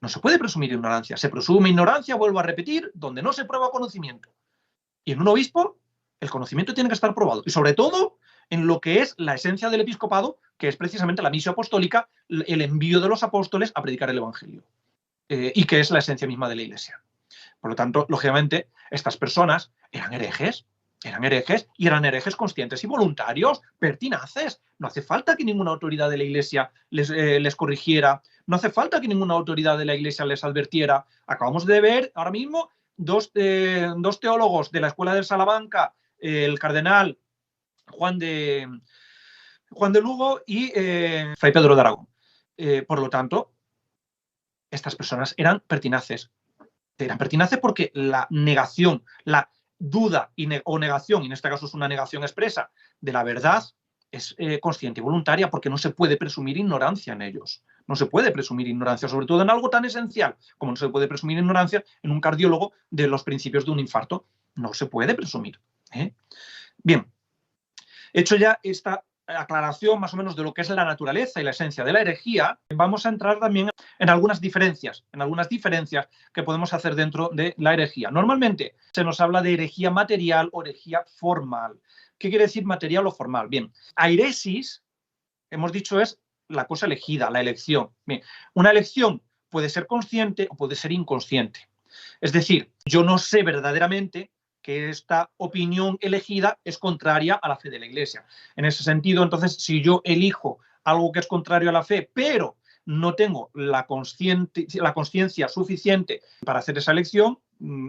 no se puede presumir ignorancia. Se presume ignorancia, vuelvo a repetir, donde no se prueba conocimiento. Y en un obispo, el conocimiento tiene que estar probado. Y sobre todo, en lo que es la esencia del episcopado, que es precisamente la misión apostólica, el envío de los apóstoles a predicar el Evangelio. Y que es la esencia misma de la Iglesia. Por lo tanto, lógicamente, estas personas eran herejes y eran herejes conscientes y voluntarios, pertinaces. No hace falta que ninguna autoridad de la Iglesia les corrigiera, no hace falta que ninguna autoridad de la Iglesia les advirtiera. Acabamos de ver ahora mismo dos teólogos de la Escuela de Salamanca, el cardenal Juan de Lugo y Fray Pedro de Aragón. Por lo tanto, estas personas eran pertinaces. Eran pertinaces porque la negación, la duda o negación, y en este caso es una negación expresa, de la verdad, es consciente y voluntaria, porque no se puede presumir ignorancia en ellos. No se puede presumir ignorancia, sobre todo en algo tan esencial como no se puede presumir ignorancia en un cardiólogo de los principios de un infarto. No se puede presumir. Bien, hecho ya esta aclaración más o menos de lo que es la naturaleza y la esencia de la herejía, vamos a entrar también en algunas diferencias que podemos hacer dentro de la herejía. Normalmente se nos habla de herejía material o herejía formal. ¿Qué quiere decir material o formal? Bien, airesis, hemos dicho, es la cosa elegida, la elección. Bien, una elección puede ser consciente o puede ser inconsciente. Es decir, yo no sé verdaderamente que esta opinión elegida es contraria a la fe de la Iglesia. En ese sentido, entonces, si yo elijo algo que es contrario a la fe, pero no tengo la conciencia suficiente para hacer esa elección,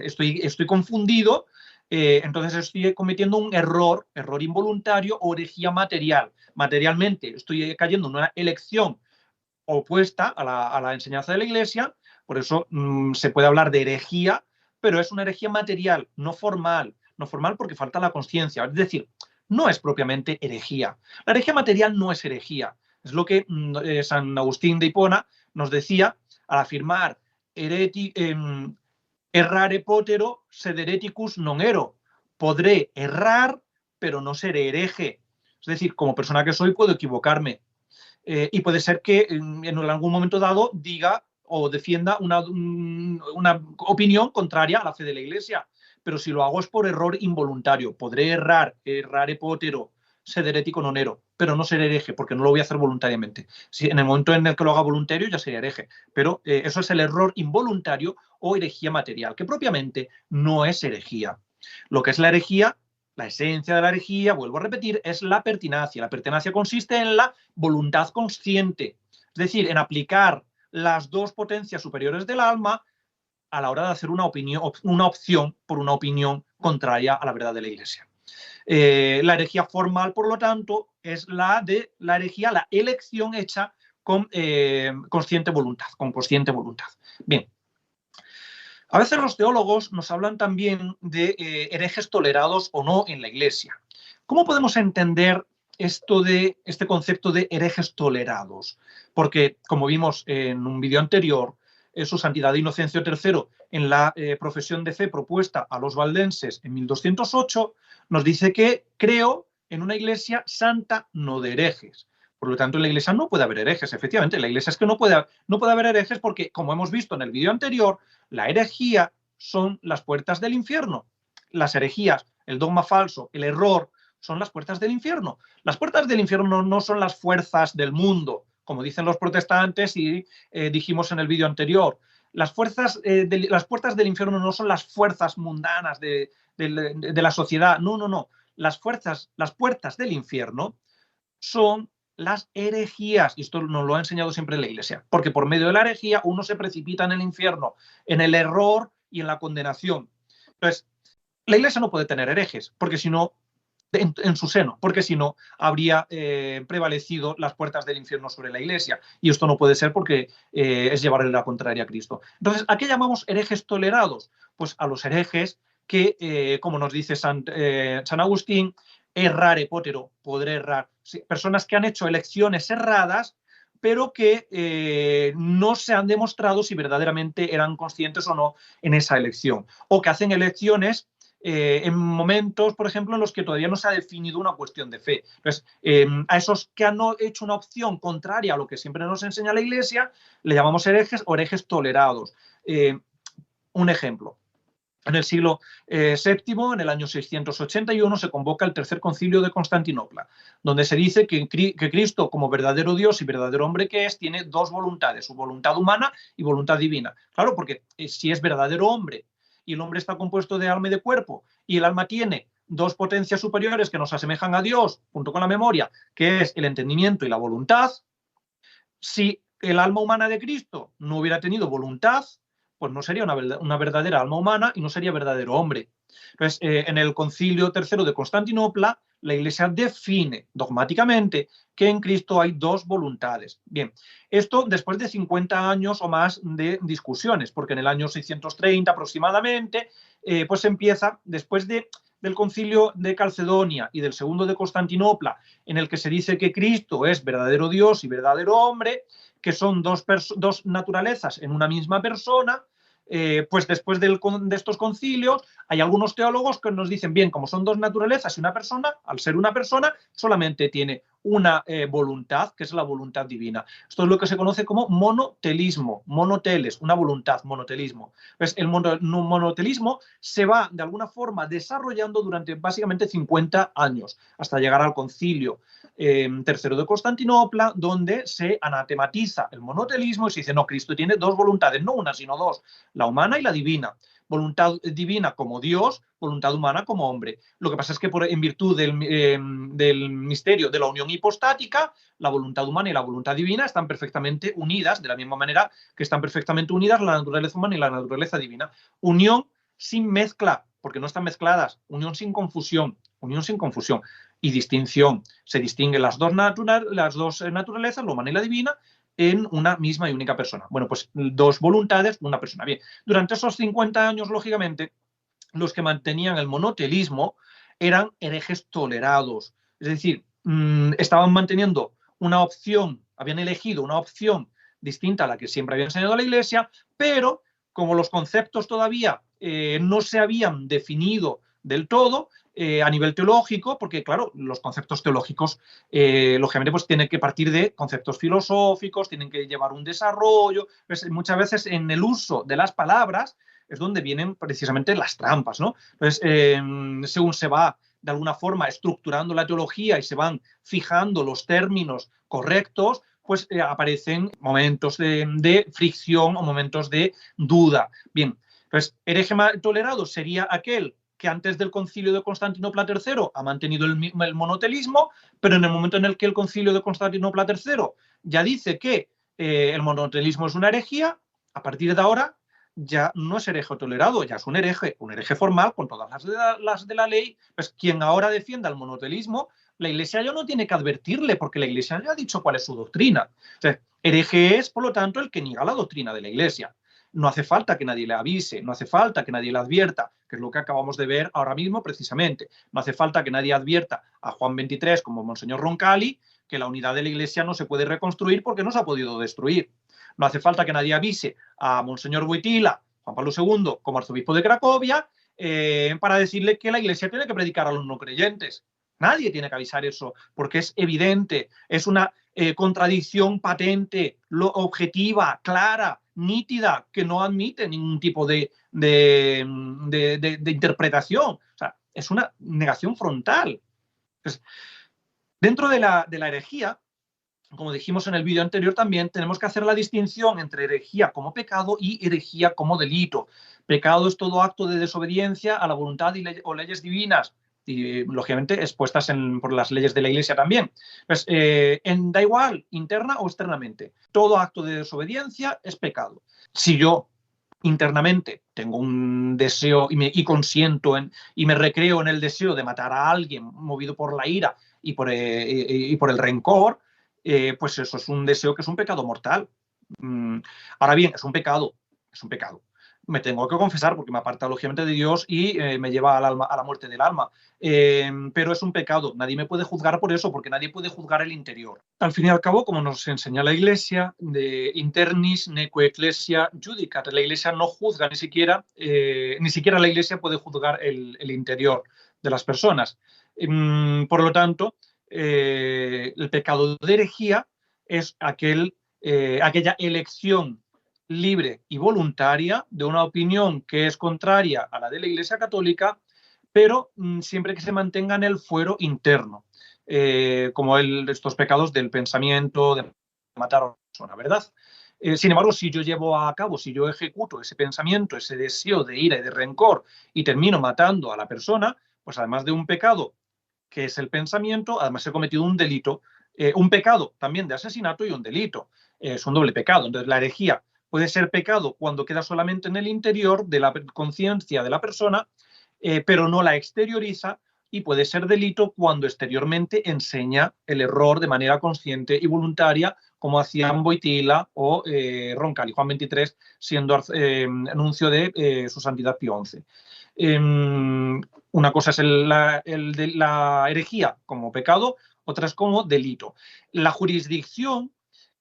estoy confundido, entonces estoy cometiendo un error involuntario o herejía material. Materialmente estoy cayendo en una elección opuesta a la enseñanza de la Iglesia, por eso se puede hablar de herejía, pero es una herejía material, no formal porque falta la conciencia, es decir, no es propiamente herejía. La herejía material no es herejía, es lo que San Agustín de Hipona nos decía al afirmar errare potero sed hereticus non ero. Podré errar, pero no seré hereje. Es decir, como persona que soy puedo equivocarme. Y puede ser que en algún momento dado diga o defienda una opinión contraria a la fe de la Iglesia. Pero si lo hago es por error involuntario. Podré errare potero, sed heretico non ero, pero no ser hereje, porque no lo voy a hacer voluntariamente. Si en el momento en el que lo haga voluntario ya sería hereje. Pero eso es el error involuntario o herejía material, que propiamente no es herejía. Lo que es la herejía, la esencia de la herejía, vuelvo a repetir, es la pertinacia. La pertinacia consiste en la voluntad consciente, es decir, en aplicar las dos potencias superiores del alma a la hora de hacer una opción por una opinión contraria a la verdad de la Iglesia. La herejía formal, por lo tanto, es la herejía, la elección hecha con consciente voluntad, Bien. A veces los teólogos nos hablan también de herejes tolerados o no en la Iglesia. ¿Cómo podemos entender este concepto de herejes tolerados? Porque, como vimos en un vídeo anterior, su santidad Inocencio III, en la profesión de fe propuesta a los valdenses en 1208, nos dice que creo en una Iglesia santa, no de herejes. Por lo tanto, en la Iglesia no puede haber herejes. Efectivamente, en la Iglesia es que no puede haber herejes porque, como hemos visto en el vídeo anterior, la herejía son las puertas del infierno. Las herejías, el dogma falso, el error, son las puertas del infierno. Las puertas del infierno no son las fuerzas del mundo, como dicen los protestantes y dijimos en el vídeo anterior. Las puertas del infierno no son las fuerzas mundanas de la sociedad. No. Las puertas del infierno son las herejías, y esto nos lo ha enseñado siempre la Iglesia, porque por medio de la herejía uno se precipita en el infierno, en el error y en la condenación. Entonces, la Iglesia no puede tener herejes, porque si no, en su seno, porque si no, habría prevalecido las puertas del infierno sobre la Iglesia, y esto no puede ser porque es llevarle la contraria a Cristo. Entonces, ¿a qué llamamos herejes tolerados? Pues a los herejes que, como nos dice San Agustín, errare potero, podré errar. Personas que han hecho elecciones erradas, pero que no se han demostrado si verdaderamente eran conscientes o no en esa elección. O que hacen elecciones en momentos, por ejemplo, en los que todavía no se ha definido una cuestión de fe. Entonces, a esos que han hecho una opción contraria a lo que siempre nos enseña la Iglesia, le llamamos herejes o herejes tolerados. Un ejemplo. En el siglo VII, en el año 681, se convoca el Tercer Concilio de Constantinopla, donde se dice que Cristo, como verdadero Dios y verdadero hombre que es, tiene dos voluntades, su voluntad humana y voluntad divina. Claro, porque si es verdadero hombre y el hombre está compuesto de alma y de cuerpo, y el alma tiene dos potencias superiores que nos asemejan a Dios, junto con la memoria, que es el entendimiento y la voluntad, si el alma humana de Cristo no hubiera tenido voluntad, pues no sería una verdadera alma humana y no sería verdadero hombre. Entonces, en el Concilio III de Constantinopla, la Iglesia define dogmáticamente que en Cristo hay dos voluntades. Bien, esto después de 50 años o más de discusiones, porque en el año 630 aproximadamente, pues empieza, después del concilio de Calcedonia y del segundo de Constantinopla, en el que se dice que Cristo es verdadero Dios y verdadero hombre, que son dos naturalezas en una misma persona. Pues después de estos concilios hay algunos teólogos que nos dicen, bien, como son dos naturalezas y una persona, al ser una persona solamente tiene una voluntad, que es la voluntad divina. Esto es lo que se conoce como monotelismo, monoteles, una voluntad, monotelismo. Pues el monotelismo se va de alguna forma desarrollando durante básicamente 50 años, hasta llegar al concilio tercero de Constantinopla, donde se anatematiza el monotelismo y se dice, no, Cristo tiene dos voluntades, no una, sino dos, la humana y la divina. Voluntad divina como Dios, voluntad humana como hombre. Lo que pasa es que en virtud del misterio de la unión hipostática, la voluntad humana y la voluntad divina están perfectamente unidas, de la misma manera que están perfectamente unidas la naturaleza humana y la naturaleza divina. Unión sin mezcla, porque no están mezcladas. Unión sin confusión. Unión sin confusión. Y distinción. Se distinguen las dos naturalezas, la humana y la divina, en una misma y única persona. Bueno, pues dos voluntades, una persona. Bien, durante esos 50 años, lógicamente, los que mantenían el monotelismo eran herejes tolerados. Es decir, estaban manteniendo una opción, habían elegido una opción distinta a la que siempre había enseñado la Iglesia, pero como los conceptos todavía no se habían definido del todo, a nivel teológico, porque claro, los conceptos teológicos lógicamente pues tienen que partir de conceptos filosóficos, tienen que llevar un desarrollo, pues, muchas veces en el uso de las palabras es donde vienen precisamente las trampas, ¿no? Entonces, según se va de alguna forma estructurando la teología y se van fijando los términos correctos, pues aparecen momentos de fricción o momentos de duda. Bien, pues hereje tolerado sería aquel que antes del concilio de Constantinopla III ha mantenido el monotelismo, pero en el momento en el que el concilio de Constantinopla III ya dice que el monotelismo es una herejía, a partir de ahora ya no es hereje tolerado, ya es un hereje formal con todas las de la ley. Pues quien ahora defienda el monotelismo, la Iglesia ya no tiene que advertirle, porque la Iglesia ya ha dicho cuál es su doctrina. O sea, hereje es, por lo tanto, el que niega la doctrina de la Iglesia. No hace falta que nadie le avise, no hace falta que nadie le advierta, que es lo que acabamos de ver ahora mismo precisamente. No hace falta que nadie advierta a Juan XXIII como Monseñor Roncalli que la unidad de la Iglesia no se puede reconstruir porque no se ha podido destruir. No hace falta que nadie avise a Monseñor Wojtyla, Juan Pablo II, como arzobispo de Cracovia, para decirle que la Iglesia tiene que predicar a los no creyentes. Nadie tiene que avisar eso, porque es evidente, es una contradicción patente, objetiva, clara, nítida, que no admite ningún tipo de interpretación. O sea, es una negación frontal. Entonces, dentro de la herejía, como dijimos en el vídeo anterior, también tenemos que hacer la distinción entre herejía como pecado y herejía como delito. Pecado es todo acto de desobediencia a la voluntad o leyes divinas, y lógicamente expuestas por las leyes de la Iglesia también. Pues, da igual, interna o externamente. Todo acto de desobediencia es pecado. Si yo internamente tengo un deseo y consiento y me recreo en el deseo de matar a alguien movido por la ira y por el rencor, pues eso es un deseo que es un pecado mortal. Ahora bien, es un pecado. Me tengo que confesar porque me aparta lógicamente de Dios y me lleva a la muerte del alma. Pero es un pecado. Nadie me puede juzgar por eso, porque nadie puede juzgar el interior. Al fin y al cabo, como nos enseña la Iglesia, de internis neque ecclesia judicat. La Iglesia no juzga ni siquiera la Iglesia puede juzgar el interior de las personas. Por lo tanto, el pecado de herejía es aquella elección libre y voluntaria de una opinión que es contraria a la de la Iglesia Católica, pero siempre que se mantenga en el fuero interno, como estos pecados del pensamiento, de matar a una persona, ¿verdad? Sin embargo, si yo ejecuto ese pensamiento, ese deseo de ira y de rencor y termino matando a la persona, pues además de un pecado que es el pensamiento, además he cometido un delito, un pecado también de asesinato y un delito. Es un doble pecado. Entonces, la herejía puede ser pecado cuando queda solamente en el interior de la conciencia de la persona, pero no la exterioriza, y puede ser delito cuando exteriormente enseña el error de manera consciente y voluntaria, como hacían Wojtyla o Roncalli, Juan 23, siendo anuncio de su santidad Pío XI. Una cosa es la herejía como pecado, otra es como delito. La jurisdicción,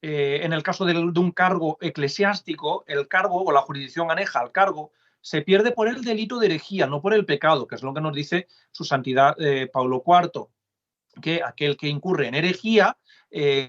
en el caso de un cargo eclesiástico, el cargo o la jurisdicción aneja al cargo se pierde por el delito de herejía, no por el pecado, que es lo que nos dice su santidad Pablo IV, que aquel que incurre en herejía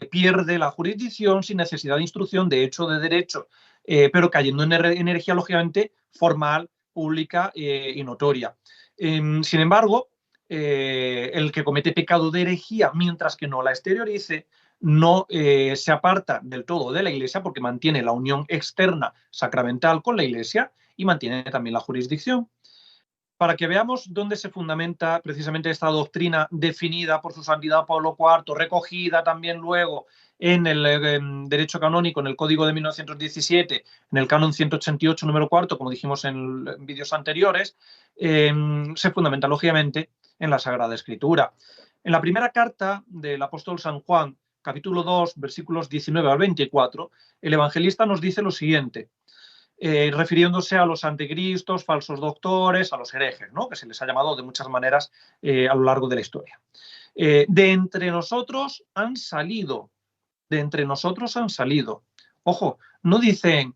pierde la jurisdicción sin necesidad de instrucción, de hecho, de derecho, pero cayendo en herejía, lógicamente, formal, pública y notoria. Sin embargo, el que comete pecado de herejía mientras que no la exteriorice, no se aparta del todo de la Iglesia porque mantiene la unión externa sacramental con la Iglesia y mantiene también la jurisdicción. Para que veamos dónde se fundamenta precisamente esta doctrina definida por su santidad Pablo IV, recogida también luego en el derecho canónico, en el Código de 1917, en el Canon 188, número 4, como dijimos en vídeos anteriores, se fundamenta lógicamente en la Sagrada Escritura. En la primera carta del apóstol San Juan, capítulo 2, versículos 19 al 24, el evangelista nos dice lo siguiente, refiriéndose a los anticristos, falsos doctores, a los herejes, ¿no? Que se les ha llamado de muchas maneras a lo largo de la historia. De entre nosotros han salido, ojo, no dicen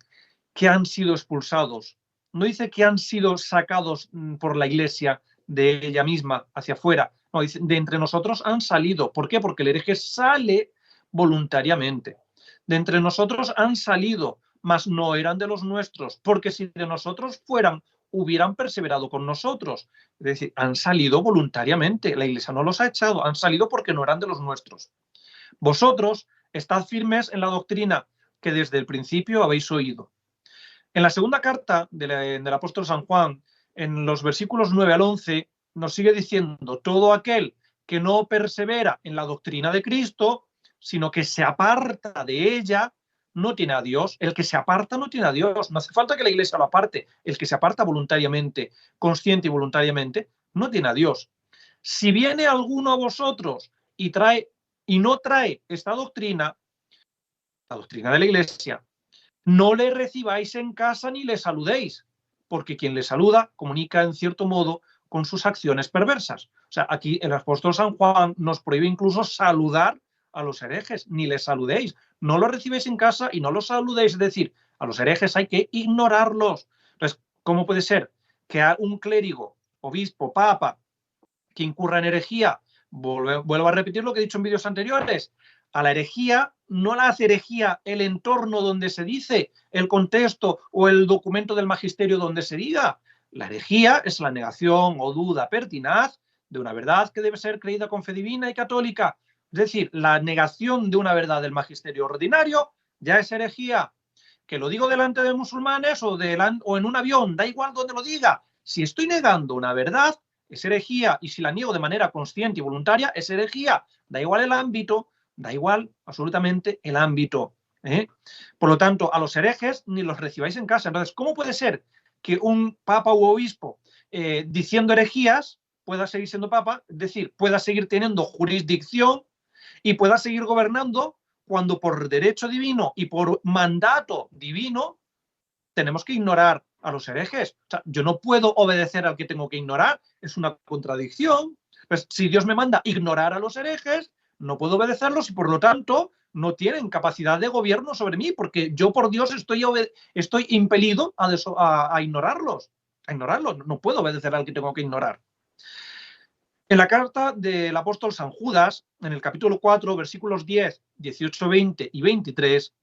que han sido expulsados, no dice que han sido sacados por la Iglesia de ella misma hacia afuera, no, dice, de entre nosotros han salido. ¿Por qué? Porque el hereje sale voluntariamente. De entre nosotros han salido, mas no eran de los nuestros, porque si de nosotros fueran, hubieran perseverado con nosotros. Es decir, han salido voluntariamente, la Iglesia no los ha echado, han salido porque no eran de los nuestros. Vosotros estad firmes en la doctrina que desde el principio habéis oído. En la segunda carta del apóstol San Juan, en los versículos 9 al 11, nos sigue diciendo, todo aquel que no persevera en la doctrina de Cristo, sino que se aparta de ella, no tiene a Dios. El que se aparta no tiene a Dios. No hace falta que la Iglesia lo aparte. El que se aparta voluntariamente, consciente y voluntariamente, no tiene a Dios. Si viene alguno a vosotros y no trae esta doctrina, la doctrina de la Iglesia, no le recibáis en casa ni le saludéis, porque quien le saluda comunica en cierto modo con sus acciones perversas. O sea, aquí el apóstol San Juan nos prohíbe incluso saludar a los herejes, ni les saludéis, no los recibéis en casa y no los saludéis, es decir, a los herejes hay que ignorarlos. Entonces, ¿cómo puede ser que a un clérigo, obispo, papa, que incurra en herejía, vuelvo a repetir lo que he dicho en vídeos anteriores, a la herejía no la hace herejía el entorno donde se dice, el contexto o el documento del magisterio donde se diga? La herejía es la negación o duda pertinaz de una verdad que debe ser creída con fe divina y católica. Es decir, la negación de una verdad del magisterio ordinario ya es herejía. Que lo digo delante de musulmanes o en un avión, da igual donde lo diga. Si estoy negando una verdad, es herejía, y si la niego de manera consciente y voluntaria, es herejía. Da igual el ámbito, da igual absolutamente el ámbito. Por lo tanto, a los herejes ni los recibáis en casa. Entonces, ¿cómo puede ser que un papa u obispo diciendo herejías pueda seguir siendo papa, es decir, pueda seguir teniendo jurisdicción y pueda seguir gobernando cuando por derecho divino y por mandato divino tenemos que ignorar a los herejes? O sea, yo no puedo obedecer al que tengo que ignorar, es una contradicción. Pues si Dios me manda ignorar a los herejes, no puedo obedecerlos y por lo tanto no tienen capacidad de gobierno sobre mí, porque yo por Dios estoy impelido a ignorarlos. No puedo obedecer al que tengo que ignorar. En la carta del apóstol San Judas, en el capítulo 4, versículos 10, 18, 20 y 23,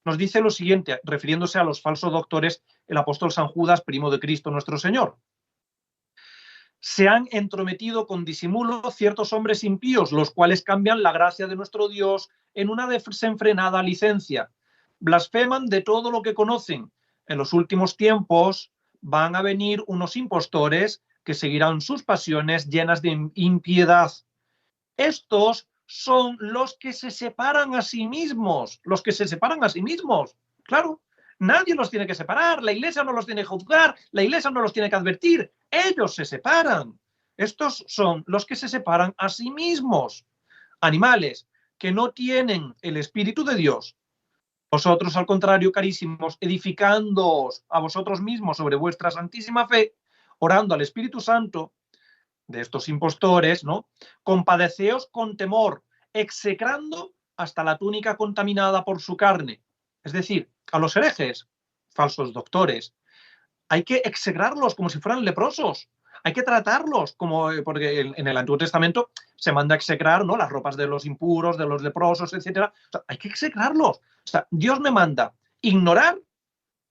nos dice lo siguiente, refiriéndose a los falsos doctores, el apóstol San Judas, primo de Cristo nuestro Señor. Se han entrometido con disimulo ciertos hombres impíos, los cuales cambian la gracia de nuestro Dios en una desenfrenada licencia. Blasfeman de todo lo que conocen. En los últimos tiempos van a venir unos impostores que seguirán sus pasiones llenas de impiedad. Estos son los que se separan a sí mismos, Claro, nadie los tiene que separar, la Iglesia no los tiene que juzgar, la Iglesia no los tiene que advertir, ellos se separan. Estos son los que se separan a sí mismos, animales que no tienen el Espíritu de Dios. Vosotros, al contrario, carísimos, edificándoos a vosotros mismos sobre vuestra santísima fe, orando al Espíritu Santo de estos impostores, ¿no? Compadeceos con temor, execrando hasta la túnica contaminada por su carne. Es decir, a los herejes, falsos doctores, hay que execrarlos como si fueran leprosos. Hay que tratarlos como, porque en el Antiguo Testamento se manda a execrar, ¿no?, las ropas de los impuros, de los leprosos, etc. O sea, hay que execrarlos. O sea, Dios me manda ignorar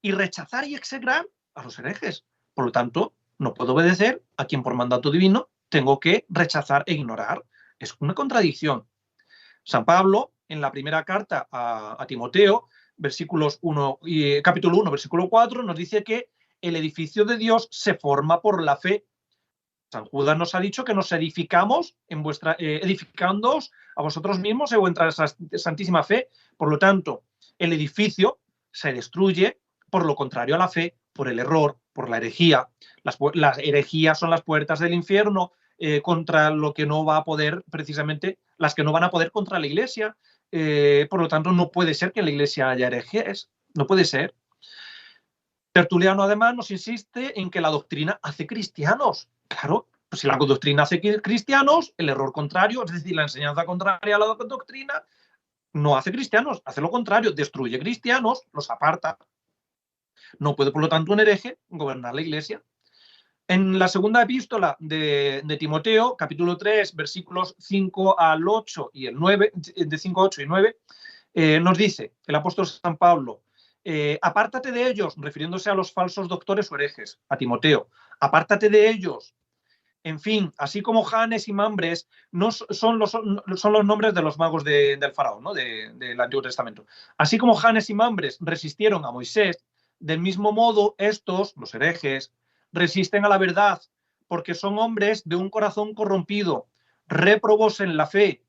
y rechazar y execrar a los herejes. Por lo tanto, no puedo obedecer a quien por mandato divino tengo que rechazar e ignorar. Es una contradicción. San Pablo, en la primera carta a Timoteo, capítulo 1, versículo 4, nos dice que el edificio de Dios se forma por la fe. San Judas nos ha dicho que nos edificamos edificándoos a vosotros mismos en vuestra santísima fe. Por lo tanto, el edificio se destruye por lo contrario a la fe, por el error, por la herejía. Las herejías son las puertas del infierno contra lo que no va a poder, precisamente, las que no van a poder contra la Iglesia. Por lo tanto, no puede ser que en la Iglesia haya herejías. No puede ser. Tertuliano, además, nos insiste en que la doctrina hace cristianos. Claro, pues si la doctrina hace cristianos, el error contrario, es decir, la enseñanza contraria a la doctrina, no hace cristianos, hace lo contrario, destruye cristianos, los aparta. No puede, por lo tanto, un hereje gobernar la Iglesia. En la segunda epístola de Timoteo, capítulo 3, versículos 5 al 8 y el 9, de 5 a 8 y 9, nos dice el apóstol San Pablo, apártate de ellos, refiriéndose a los falsos doctores o herejes, a Timoteo, apártate de ellos. En fin, así como Janes y Mambres no son los nombres de los magos del faraón, ¿no?, del Antiguo Testamento. Así como Janes y Mambres resistieron a Moisés, del mismo modo estos, los herejes, resisten a la verdad, porque son hombres de un corazón corrompido, réprobos en la fe,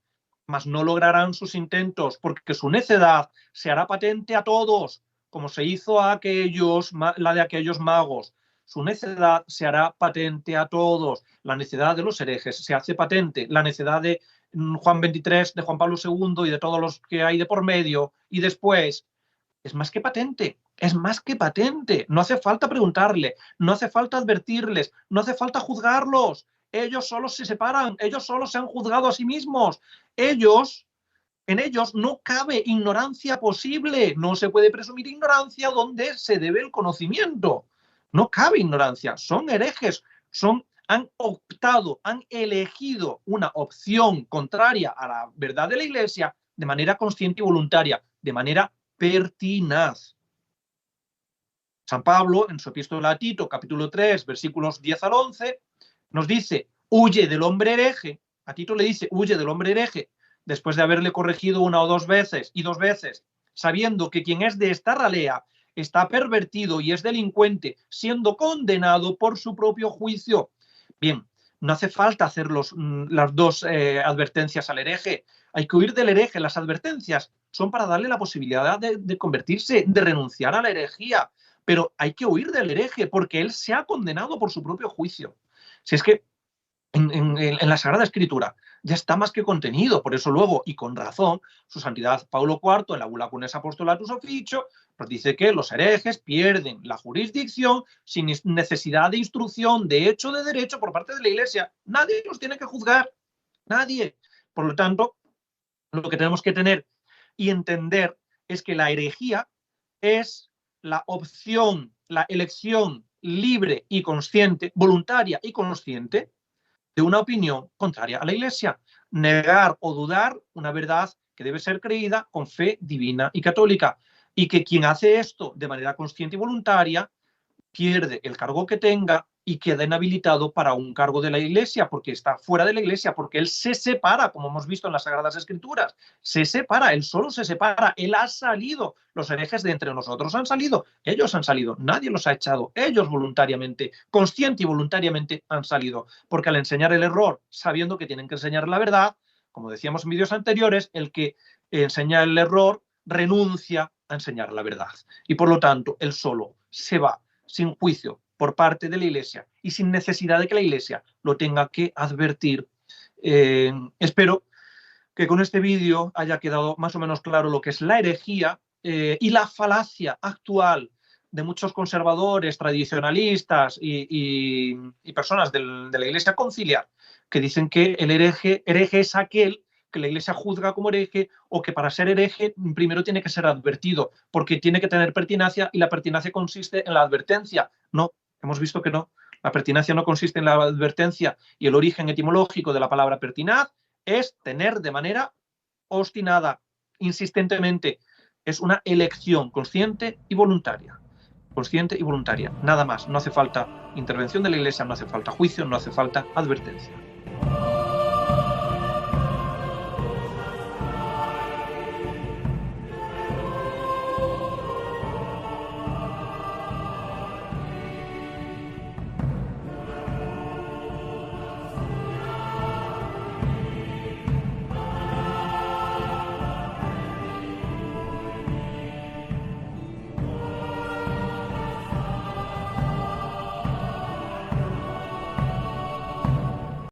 mas no lograrán sus intentos, porque su necedad se hará patente a todos, como se hizo a la de aquellos magos. Su necedad se hará patente a todos. La necedad de los herejes se hace patente. La necedad de Juan 23, de Juan Pablo II y de todos los que hay de por medio y después es más que patente. Es más que patente. No hace falta preguntarle, no hace falta advertirles, no hace falta juzgarlos. Ellos solos se separan, ellos solos se han juzgado a sí mismos. En ellos no cabe ignorancia posible. No se puede presumir ignorancia donde se debe el conocimiento. No cabe ignorancia. Son herejes, han optado, han elegido una opción contraria a la verdad de la Iglesia de manera consciente y voluntaria, de manera pertinaz. San Pablo, en su epístola a Tito, capítulo 3, versículos 10 al 11, nos dice, huye del hombre hereje. A Tito le dice, huye del hombre hereje, después de haberle corregido una o dos veces, sabiendo que quien es de esta ralea está pervertido y es delincuente, siendo condenado por su propio juicio. Bien, no hace falta hacer las dos advertencias al hereje. Hay que huir del hereje. Las advertencias son para darle la posibilidad de convertirse, de renunciar a la herejía. Pero hay que huir del hereje porque él se ha condenado por su propio juicio. Si es que en la Sagrada Escritura ya está más que contenido. Por eso luego, y con razón, su santidad Paulo IV, en la Bula Cunes Apostolatus Officio, nos dice que los herejes pierden la jurisdicción sin necesidad de instrucción, de hecho, de derecho por parte de la Iglesia. Nadie los tiene que juzgar. Nadie. Por lo tanto, lo que tenemos que tener y entender es que la herejía es la opción, la elección libre y consciente, voluntaria y consciente, de una opinión contraria a la Iglesia. Negar o dudar una verdad que debe ser creída con fe divina y católica. Y que quien hace esto de manera consciente y voluntaria pierde el cargo que tenga y queda inhabilitado para un cargo de la Iglesia, porque está fuera de la Iglesia, porque él se separa, como hemos visto en las Sagradas Escrituras, se separa, él solo se separa, él ha salido, los herejes de entre nosotros han salido, ellos han salido, nadie los ha echado, ellos voluntariamente, consciente y voluntariamente han salido, porque al enseñar el error, sabiendo que tienen que enseñar la verdad, como decíamos en vídeos anteriores, el que enseña el error renuncia a enseñar la verdad, y por lo tanto, él solo se va sin juicio por parte de la Iglesia y sin necesidad de que la Iglesia lo tenga que advertir. Espero que con este vídeo haya quedado más o menos claro lo que es la herejía y la falacia actual de muchos conservadores, tradicionalistas y personas de la Iglesia conciliar, que dicen que el hereje es aquel que la Iglesia juzga como hereje, o que para ser hereje primero tiene que ser advertido, porque tiene que tener pertinacia, y la pertinacia consiste en la advertencia. No, hemos visto que no. La pertinacia no consiste en la advertencia, y el origen etimológico de la palabra pertinaz es tener de manera obstinada, insistentemente. Es una elección consciente y voluntaria. Consciente y voluntaria. Nada más. No hace falta intervención de la Iglesia, no hace falta juicio, no hace falta advertencia.